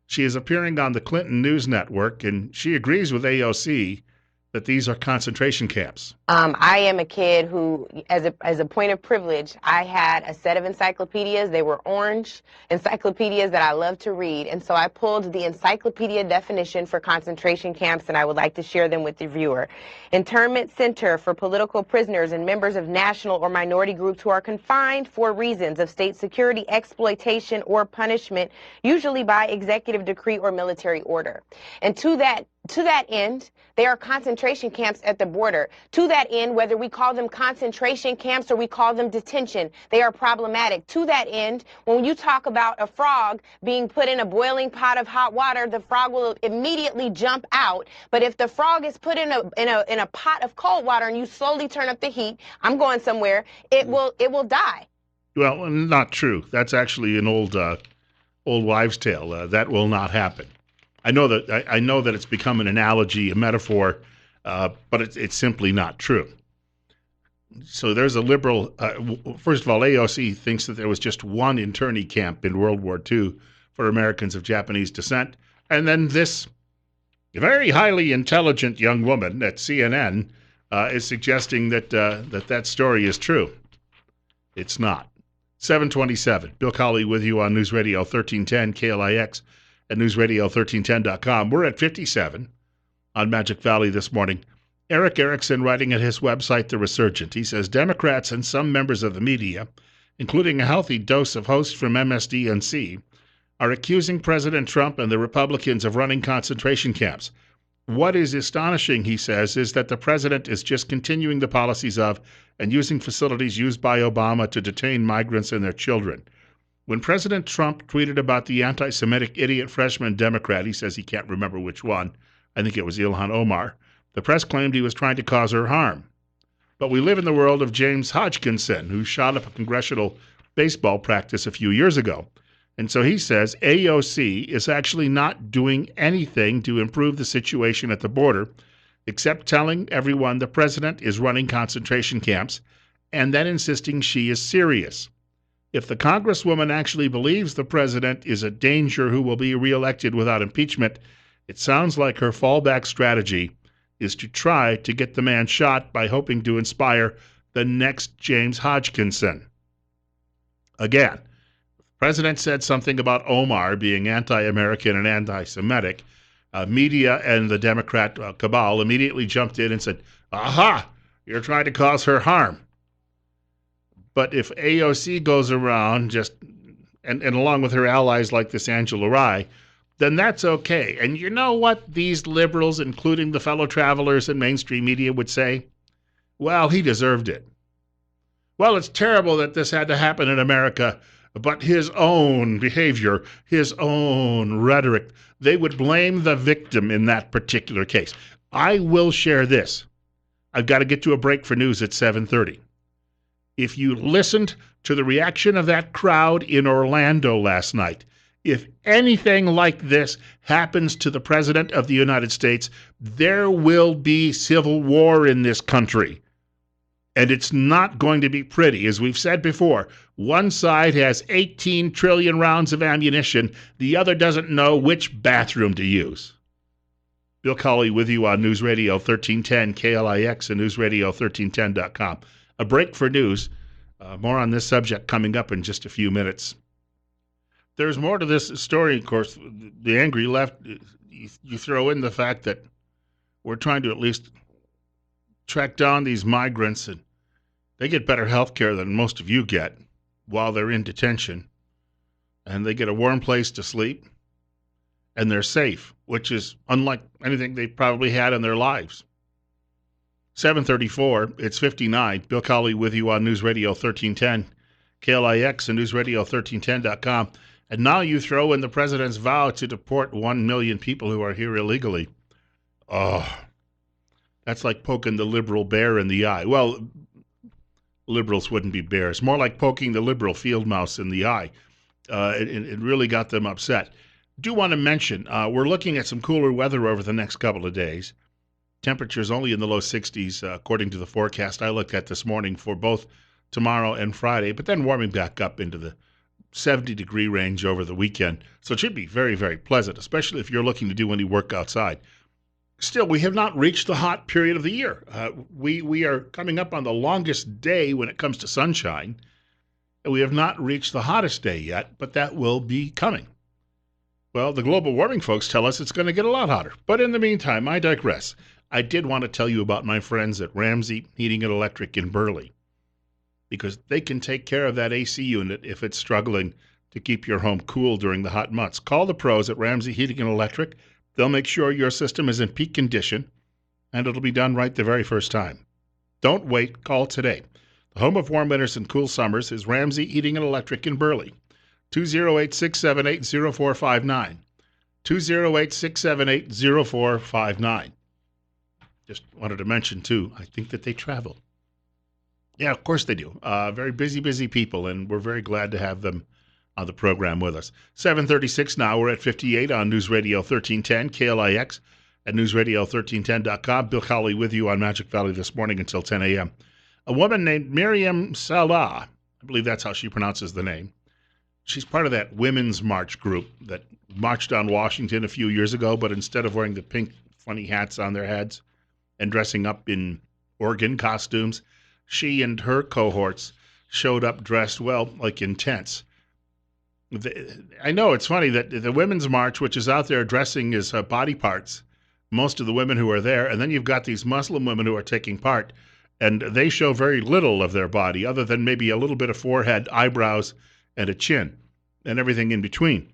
A: She is appearing on the Clinton News Network, and she agrees with AOC that these are concentration camps.
K: I am a kid who, as a point of privilege, I had a set of encyclopedias. They were orange encyclopedias that I love to read. And so I pulled the encyclopedia definition for concentration camps, and I would like to share them with the viewer. Internment center for political prisoners and members of national or minority groups who are confined for reasons of state security, exploitation, or punishment, usually by executive decree or military order. And to that end, they are concentration camps at the border. To that end, whether we call them concentration camps or we call them detention, they are problematic. To that end, when you talk about a frog being put in a boiling pot of hot water, the frog will immediately jump out. But if the frog is put in a pot of cold water and you slowly turn up the heat, I'm going somewhere, it will die.
A: Well, not true. That's actually an old wives' tale. That will not happen. I know that it's become an analogy, a metaphor, but it's simply not true. So there's a liberal. First of all, AOC thinks that there was just one internee camp in World War II for Americans of Japanese descent, and then this very highly intelligent young woman at CNN is suggesting that that story is true. It's not. 727. Bill Colley with you on News Radio 1310 KLIX. At newsradio1310.com. We're at 57 on Magic Valley this morning. Eric Erickson writing at his website, The Resurgent. He says, Democrats and some members of the media, including a healthy dose of hosts from MSDNC, are accusing President Trump and the Republicans of running concentration camps. What is astonishing, he says, is that the president is just continuing the policies of and using facilities used by Obama to detain migrants and their children. When President Trump tweeted about the anti-Semitic idiot freshman Democrat, he says he can't remember which one, I think it was Ilhan Omar, the press claimed he was trying to cause her harm. But we live in the world of James Hodgkinson, who shot up a congressional baseball practice a few years ago. And so he says AOC is actually not doing anything to improve the situation at the border, except telling everyone the president is running concentration camps and then insisting she is serious. If the Congresswoman actually believes the president is a danger who will be reelected without impeachment, it sounds like her fallback strategy is to try to get the man shot by hoping to inspire the next James Hodgkinson. Again, the president said something about Omar being anti-American and anti-Semitic. Media and the Democrat cabal immediately jumped in and said, aha, you're trying to cause her harm. But if AOC goes around and along with her allies like this Angela Rye, then that's okay. And you know what these liberals, including the fellow travelers and mainstream media, would say? Well, he deserved it. Well, it's terrible that this had to happen in America, but his own behavior, his own rhetoric, they would blame the victim in that particular case. I will share this. I've got to get to a break for news at 7:30. If you listened to the reaction of that crowd in Orlando last night, if anything like this happens to the President of the United States, there will be civil war in this country. And it's not going to be pretty. As we've said before, one side has 18 trillion rounds of ammunition. The other doesn't know which bathroom to use. Bill Colley with you on News Radio 1310 KLIX and newsradio1310.com. A break for news. More on this subject coming up in just a few minutes. There's more to this story, of course. The angry left, you throw in the fact that we're trying to at least track down these migrants, and they get better health care than most of you get while they're in detention. And they get a warm place to sleep, and they're safe, which is unlike anything they've probably had in their lives. 7:34, it's 59. Bill Colley with you on News Radio 1310, KLIX and newsradio1310.com. And now you throw in the president's vow to deport 1 million people who are here illegally. Oh, that's like poking the liberal bear in the eye. Well, liberals wouldn't be bears. More like poking the liberal field mouse in the eye. It really got them upset. Do want to mention, we're looking at some cooler weather over the next couple of days. Temperatures only in the low 60s, according to the forecast I looked at this morning for both tomorrow and Friday, but then warming back up into the 70-degree range over the weekend. So it should be very, very pleasant, especially if you're looking to do any work outside. Still, we have not reached the hot period of the year. We are coming up on the longest day when it comes to sunshine, and we have not reached the hottest day yet, but that will be coming. Well, the global warming folks tell us it's going to get a lot hotter. But in the meantime, I digress. I did want to tell you about my friends at Ramsey Heating and Electric in Burley, because they can take care of that AC unit if it's struggling to keep your home cool during the hot months. Call the pros at Ramsey Heating and Electric. They'll make sure your system is in peak condition, and it'll be done right the very first time. Don't wait. Call today. The home of warm winters and cool summers is Ramsey Heating and Electric in Burley. 208-678-0459. 208-678-0459. Just wanted to mention, too, I think that they travel. Yeah, of course they do. Very busy people, and we're very glad to have them on the program with us. 7:36 now. We're at 58 on News Radio 1310, KLIX, at newsradio1310.com. Bill Colley with you on Magic Valley this morning until 10 a.m. A woman named Miriam Salah, I believe that's how she pronounces the name. She's part of that women's march group that marched on Washington a few years ago, but instead of wearing the pink funny hats on their heads and dressing up in organ costumes, she and her cohorts showed up dressed, well, like in tents. I know it's funny that the Women's March, which is out there dressing as body parts, most of the women who are there, and then you've got these Muslim women who are taking part, and they show very little of their body other than maybe a little bit of forehead, eyebrows, and a chin, and everything in between.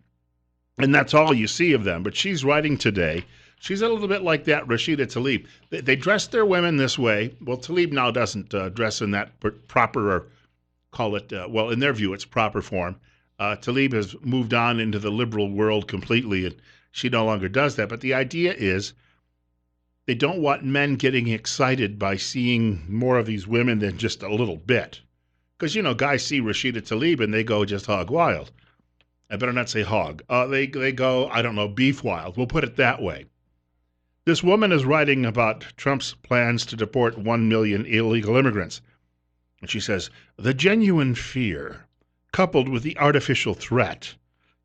A: And that's all you see of them. But she's writing today. She's a little bit like that Rashida Tlaib. They dress their women this way. Well, Tlaib now doesn't dress in that proper, or call it, well, in their view, it's proper form. Tlaib has moved on into the liberal world completely, and she no longer does that. But the idea is they don't want men getting excited by seeing more of these women than just a little bit. Because, you know, guys see Rashida Tlaib and they go just hog wild. I better not say hog. They go, I don't know, beef wild. We'll put it that way. This woman is writing about Trump's plans to deport 1 million illegal immigrants. And she says, the genuine fear, coupled with the artificial threat,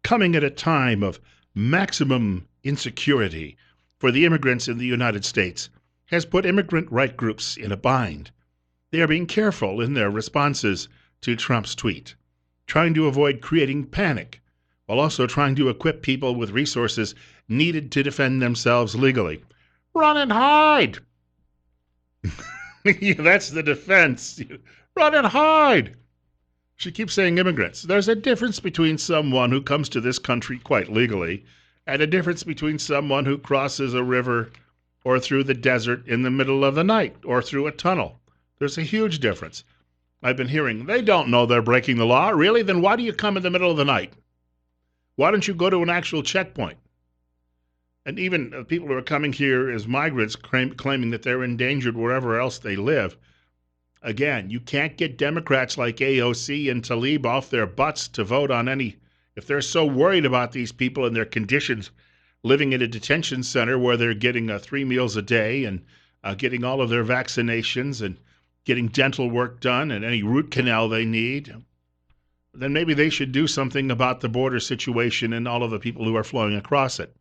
A: coming at a time of maximum insecurity for the immigrants in the United States, has put immigrant right groups in a bind. They are being careful in their responses to Trump's tweet, trying to avoid creating panic, while also trying to equip people with resources needed to defend themselves legally. Run and hide! That's the defense. Run and hide! She keeps saying immigrants. There's a difference between someone who comes to this country quite legally and a difference between someone who crosses a river or through the desert in the middle of the night or through a tunnel. There's a huge difference. I've been hearing, they don't know they're breaking the law. Really? Then why do you come in the middle of the night? Why don't you go to an actual checkpoint? And even people who are coming here as migrants claiming that they're endangered wherever else they live. Again, you can't get Democrats like AOC and Tlaib off their butts to vote on any. If they're so worried about these people and their conditions, living in a detention center where they're getting 3 meals a day and getting all of their vaccinations and getting dental work done and any root canal they need, then maybe they should do something about the border situation and all of the people who are flowing across it.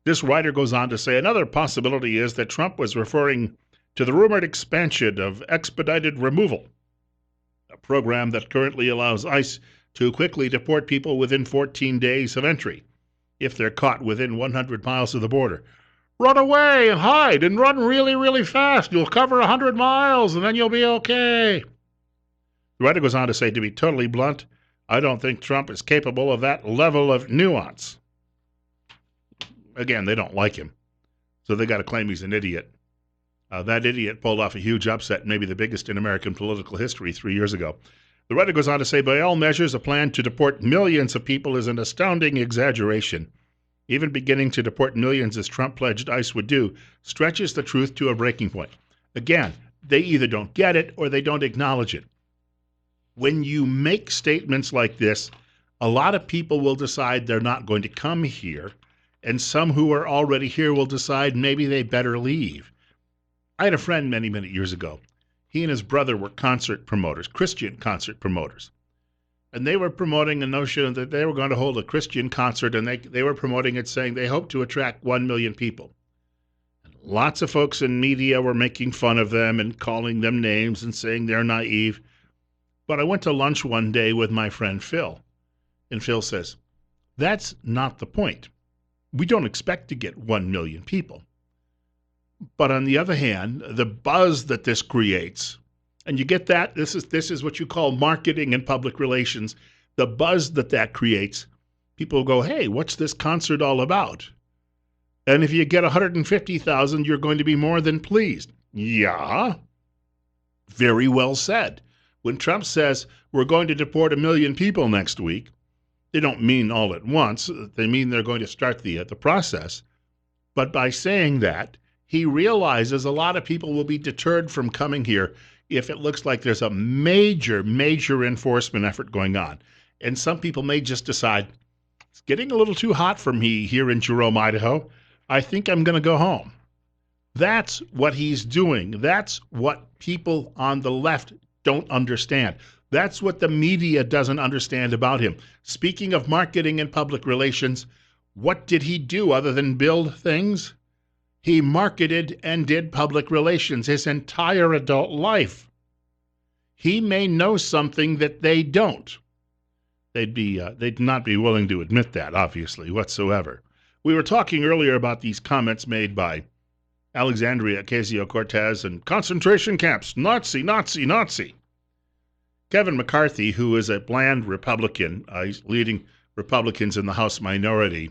A: This writer goes on to say another possibility is that Trump was referring to the rumored expansion of expedited removal, a program that currently allows ICE to quickly deport people within 14 days of entry if they're caught within 100 miles of the border. Run away and hide and run really, really fast. You'll cover 100 miles and then you'll be okay. The writer goes on to say, to be totally blunt, I don't think Trump is capable of that level of nuance. Again, they don't like him, so they got to claim he's an idiot. That idiot pulled off a huge upset, maybe the biggest in American political history 3 years ago. The writer goes on to say, by all measures, a plan to deport millions of people is an astounding exaggeration. Even beginning to deport millions as Trump pledged ICE would do stretches the truth to a breaking point. Again, they either don't get it or they don't acknowledge it. When you make statements like this, a lot of people will decide they're not going to come here, and some who are already here will decide maybe they better leave. I had a friend many, many years ago. He and his brother were concert promoters, Christian concert promoters. And they were promoting a notion that they were going to hold a Christian concert, and they were promoting it saying they hoped to attract 1 million people. And lots of folks in media were making fun of them and calling them names and saying they're naive. But I went to lunch one day with my friend Phil, and Phil says, that's not the point. We don't expect to get 1 million people. But on the other hand, the buzz that this creates, and you get that, this is what you call marketing and public relations, the buzz that creates, people go, hey, what's this concert all about? And if you get 150,000, you're going to be more than pleased. Yeah, very well said. When Trump says we're going to deport 1 million people next week, they don't mean all at once. They mean they're going to start the process. But by saying that, he realizes a lot of people will be deterred from coming here if it looks like there's a major, major enforcement effort going on. And some people may just decide, it's getting a little too hot for me here in Jerome, Idaho. I think I'm going to go home. That's what he's doing. That's what people on the left don't understand. That's what the media doesn't understand about him. Speaking of marketing and public relations, what did he do other than build things? He marketed and did public relations his entire adult life. He may know something that they don't. They'd not be willing to admit that, obviously, whatsoever. We were talking earlier about these comments made by Alexandria Ocasio-Cortez and concentration camps, Nazi, Nazi, Nazi. Kevin McCarthy, who is a bland Republican, he's leading Republicans in the House minority,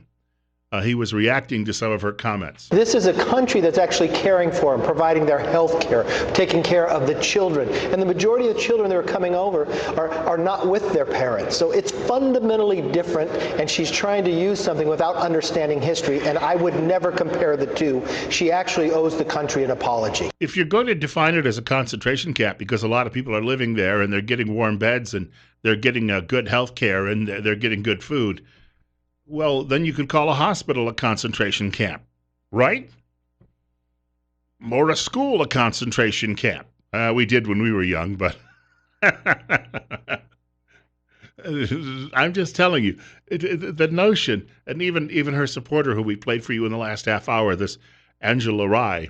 A: he was reacting to some of her comments.
I: This is a country that's actually caring for them, providing their health care, taking care of the children. And the majority of the children that are coming over are not with their parents. So it's fundamentally different, and she's trying to use something without understanding history, and I would never compare the two. She actually owes the country an apology.
A: If you're going to define it as a concentration camp because a lot of people are living there and they're getting warm beds and they're getting good health care and they're getting good food, well, then you could call a hospital a concentration camp, right? Or a school a concentration camp. We did when we were young, but I'm just telling you, the notion, and even her supporter who we played for you in the last half hour, this Angela Rye,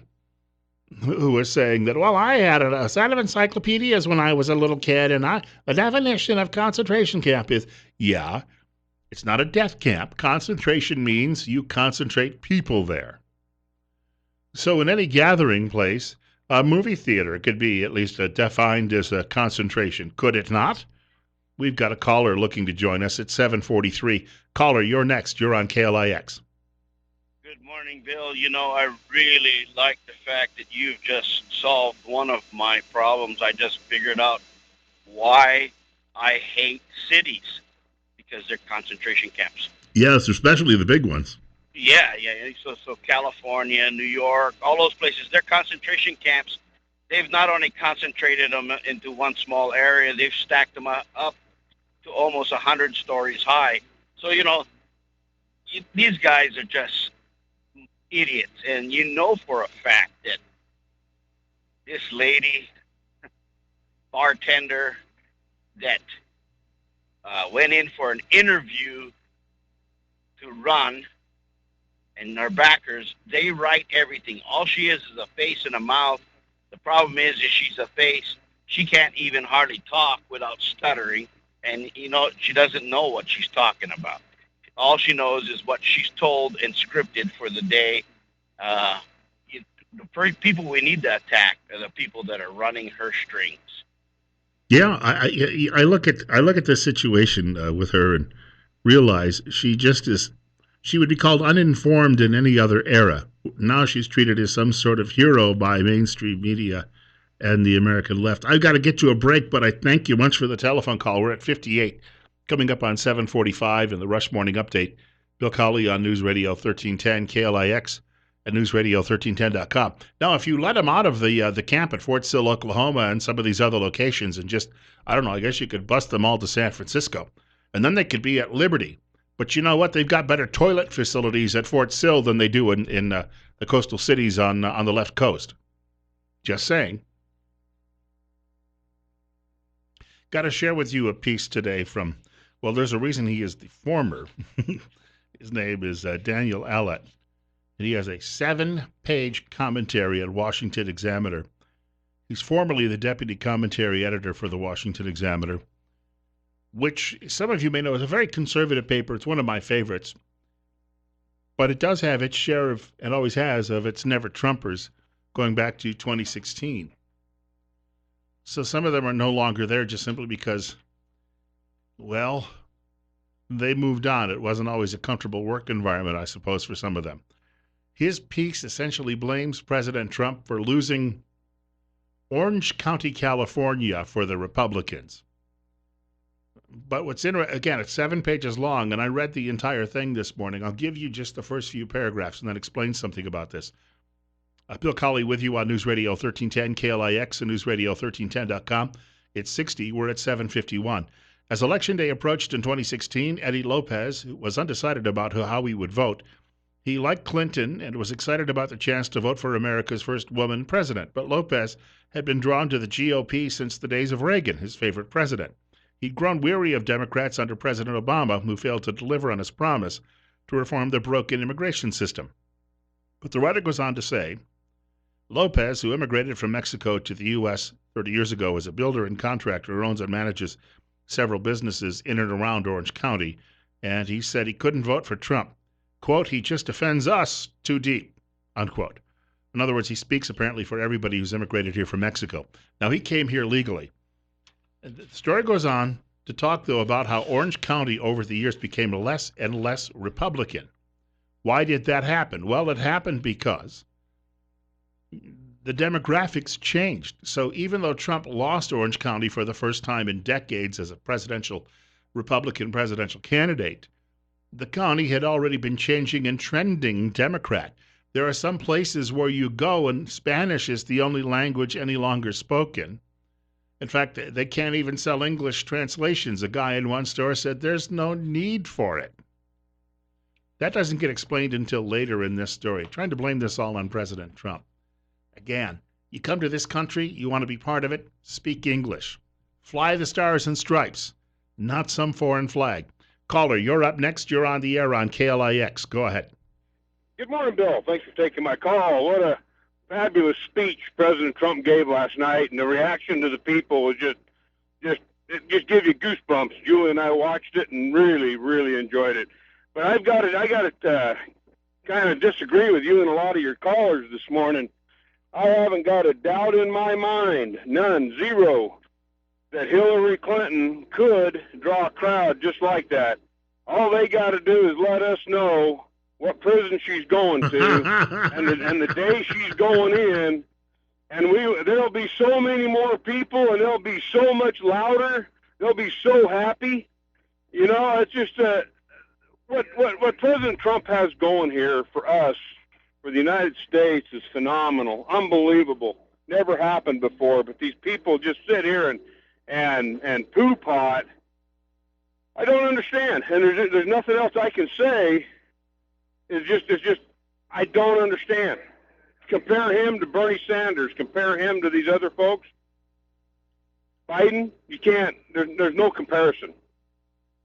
A: who was saying that, well, I had a set of encyclopedias when I was a little kid, and the definition of concentration camp is, yeah, it's not a death camp. Concentration means you concentrate people there. So in any gathering place, a movie theater could be at least defined as a concentration. Could it not? We've got a caller looking to join us at 7:43. Caller, you're next. You're on KLIX.
L: Good morning, Bill. You know, I really like the fact that you've just solved one of my problems. I just figured out why I hate cities. Because they're concentration camps.
A: Yes, especially the big ones.
L: Yeah. So California, New York, all those places, they're concentration camps. They've not only concentrated them into one small area, they've stacked them up to almost 100 stories high. So, you know, these guys are just idiots. And you know for a fact that this lady bartender that went in for an interview to run, and our backers, they write everything. All she is a face and a mouth. The problem is she's a face. She can't even hardly talk without stuttering, and she doesn't know what she's talking about. All she knows is what she's told and scripted for the day. The people we need to attack are the people that are running her strings.
A: Yeah, I look at this situation with her and realize she just is. She would be called uninformed in any other era. Now she's treated as some sort of hero by mainstream media and the American left. I've got to get to a break, but I thank you much for the telephone call. We're at 58, coming up on 7:45 in the Rush Morning Update. Bill Colley on News Radio 1310 KLIX at newsradio1310.com. Now, if you let them out of the camp at Fort Sill, Oklahoma, and some of these other locations, and just, I don't know, I guess you could bust them all to San Francisco, and then they could be at liberty. But you know what? They've got better toilet facilities at Fort Sill than they do in the coastal cities on the left coast. Just saying. Got to share with you a piece today from, well, there's a reason he is the former. His name is Daniel Allett. And he has a 7-page commentary at Washington Examiner. He's formerly the deputy commentary editor for the Washington Examiner, which some of you may know is a very conservative paper. It's one of my favorites. But it does have its share of, and always has, of its never-Trumpers going back to 2016. So some of them are no longer there just simply because, well, they moved on. It wasn't always a comfortable work environment, I suppose, for some of them. His piece essentially blames President Trump for losing Orange County, California for the Republicans. But what's interesting, again, it's 7 pages long, and I read the entire thing this morning. I'll give you just the first few paragraphs and then explain something about this. Bill Colley with you on News Radio 1310 KLIX and newsradio1310.com. It's 60. We're at 7:51. As Election Day approached in 2016, Eddie Lopez was undecided about how he would vote. He liked Clinton and was excited about the chance to vote for America's first woman president. But Lopez had been drawn to the GOP since the days of Reagan, his favorite president. He'd grown weary of Democrats under President Obama, who failed to deliver on his promise to reform the broken immigration system. But the writer goes on to say, Lopez, who immigrated from Mexico to the U.S. 30 years ago as a builder and contractor who owns and manages several businesses in and around Orange County, and he said he couldn't vote for Trump. Quote, he just offends us too deep, unquote. In other words, he speaks apparently for everybody who's immigrated here from Mexico. Now, he came here legally. The story goes on to talk, though, about how Orange County over the years became less and less Republican. Why did that happen? Well, it happened because the demographics changed. So even though Trump lost Orange County for the first time in decades as a Republican presidential candidate, the county had already been changing and trending Democrat. There are some places where you go and Spanish is the only language any longer spoken. In fact, they can't even sell English translations. A guy in one store said there's no need for it. That doesn't get explained until later in this story. Trying to blame this all on President Trump. Again, you come to this country, you want to be part of it, speak English. Fly the stars and stripes, not some foreign flag. Caller, you're up next. You're on the air on KLIX. Go ahead.
M: Good morning, Bill. Thanks for taking my call. What a fabulous speech President Trump gave last night, and the reaction to the people was it just gives you goosebumps. Julie and I watched it and really, really enjoyed it. But I got to kind of disagree with you and a lot of your callers this morning. I haven't got a doubt in my mind, none, zero, that Hillary Clinton could draw a crowd just like that. All they got to do is let us know what prison she's going to and the day she's going in, and there'll be so many more people, and they'll be so much louder. They'll be so happy. You know, it's just what President Trump has going here for us, for the United States, is phenomenal, unbelievable. Never happened before. But these people just sit here and poo-pot. I don't understand, and there's nothing else I can say. It's just I don't understand. Compare him to Bernie Sanders. Compare him to these other folks. Biden, you can't. There's no comparison.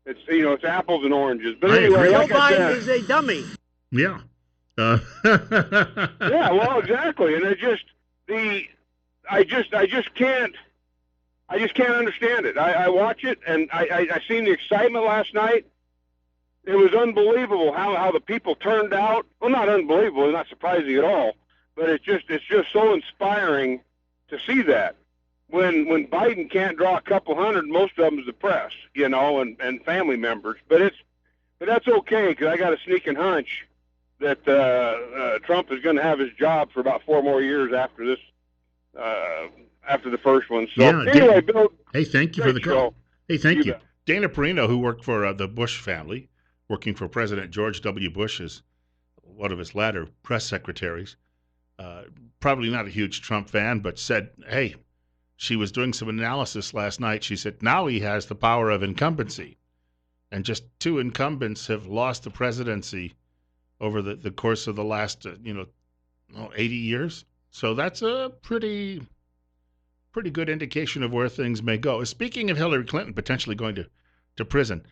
M: It's it's apples and oranges. But
A: I
M: anyway,
A: agree.
B: Joe
M: like I
B: Biden
M: said,
B: is a dummy.
A: Yeah.
M: yeah, well, exactly. And I just can't understand it. I watch it, and I seen the excitement last night. It was unbelievable how the people turned out. Well, not unbelievable, not surprising at all, but it's just so inspiring to see that. When Biden can't draw a couple hundred, most of them is the press, and family members. But that's okay, because I got a sneaking hunch that Trump is going to have his job for about 4 more years after this, after the first one. So
A: Yeah,
M: anyway, Bill.
A: Hey, thank you for the
M: great
A: call.
M: show.
A: Hey, thank
M: You
A: you.
M: bet.
A: Dana Perino, who worked for the Bush family, working for President George W. Bush as one of his latter press secretaries, probably not a huge Trump fan, but said, hey, she was doing some analysis last night. She said, now he has the power of incumbency. And just 2 incumbents have lost the presidency over the course of the last, 80 years. So that's a pretty good indication of where things may go. Speaking of Hillary Clinton potentially going to prison,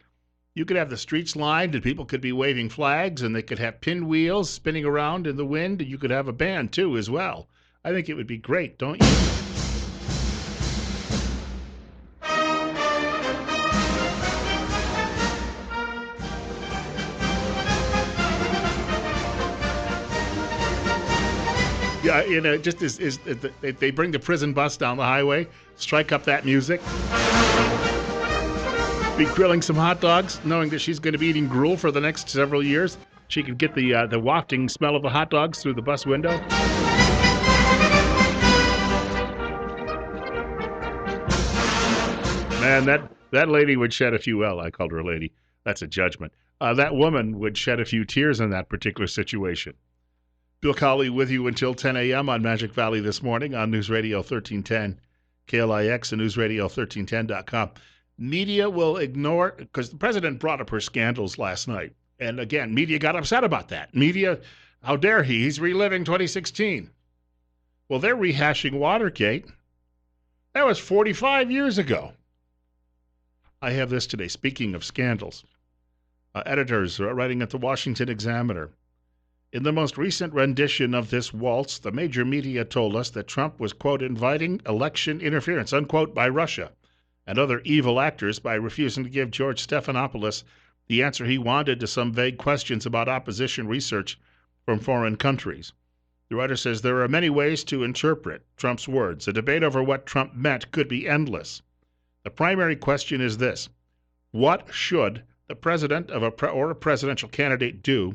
A: you could have the streets lined and people could be waving flags and they could have pinwheels spinning around in the wind, and you could have a band too as well. I think it would be great, don't you? Yeah, just as they bring the prison bus down the highway, strike up that music, be grilling some hot dogs, knowing that she's going to be eating gruel for the next several years. She could get the wafting smell of the hot dogs through the bus window. Man, that lady would shed a few, I called her a lady. That's a judgment. That woman would shed a few tears in that particular situation. Bill Colley with you until 10 a.m. on Magic Valley this morning on News Radio 1310, KLIX, and NewsRadio1310.com. Media will ignore, because the president brought up her scandals last night. And again, media got upset about that. Media, how dare he? He's reliving 2016. Well, they're rehashing Watergate. That was 45 years ago. I have this today. Speaking of scandals, editors are writing at the Washington Examiner. In the most recent rendition of this waltz, the major media told us that Trump was, quote, inviting election interference, unquote, by Russia and other evil actors by refusing to give George Stephanopoulos the answer he wanted to some vague questions about opposition research from foreign countries. The writer says there are many ways to interpret Trump's words. A debate over what Trump meant could be endless. The primary question is this: what should the president of or a presidential candidate do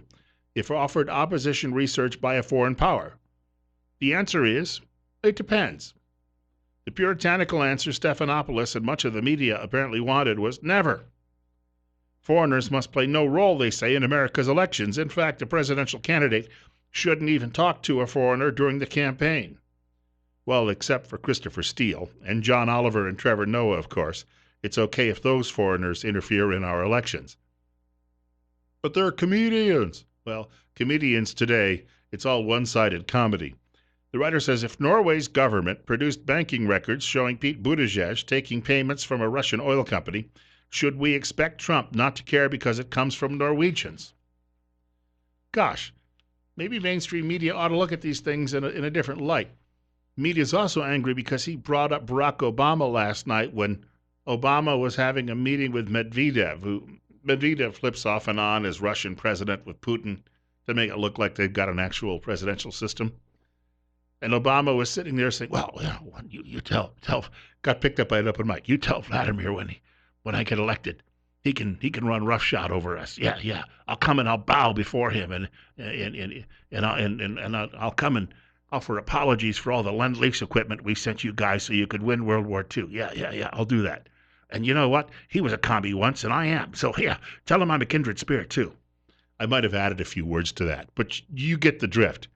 A: if offered opposition research by a foreign power? The answer is, it depends. The puritanical answer Stephanopoulos and much of the media apparently wanted was never. Foreigners must play no role, they say, in America's elections. In fact, a presidential candidate shouldn't even talk to a foreigner during the campaign. Well, except for Christopher Steele and John Oliver and Trevor Noah, of course. It's okay if those foreigners interfere in our elections. But they're comedians. Well, comedians today, it's all one-sided comedy. The writer says if Norway's government produced banking records showing Pete Buttigieg taking payments from a Russian oil company, should we expect Trump not to care because it comes from Norwegians? Gosh, maybe mainstream media ought to look at these things in a different light. Media is also angry because he brought up Barack Obama last night when Obama was having a meeting with Medvedev, who Medvedev flips off and on as Russian president with Putin to make it look like they've got an actual presidential system. And Obama was sitting there saying, well, you tell, got picked up by an open mic. You tell Vladimir when I get elected, he can run roughshod over us. Yeah. I'll come and I'll bow before him and I'll come and offer apologies for all the Lend-Lease equipment we sent you guys so you could win World War II. Yeah, I'll do that. And you know what? He was a commie once, and I am. So, yeah, tell him I'm a kindred spirit, too. I might have added a few words to that, but you get the drift.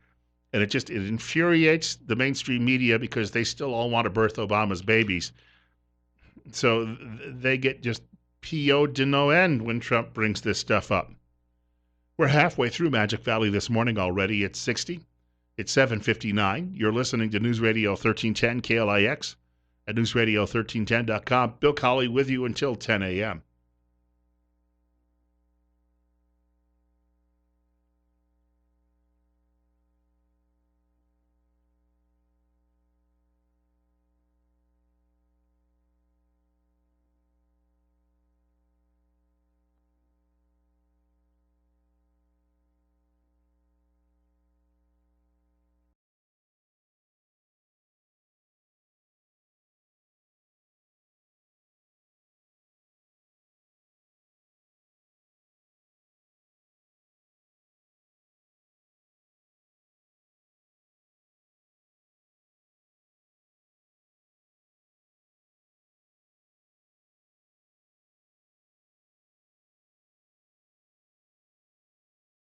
A: And it infuriates the mainstream media because they still all want to birth Obama's babies. So they get just PO'd to no end when Trump brings this stuff up. We're halfway through Magic Valley this morning already. It's 60. It's 7:59. You're listening to News Radio 1310 KLIX at newsradio1310.com. Bill Colley with you until 10 a.m.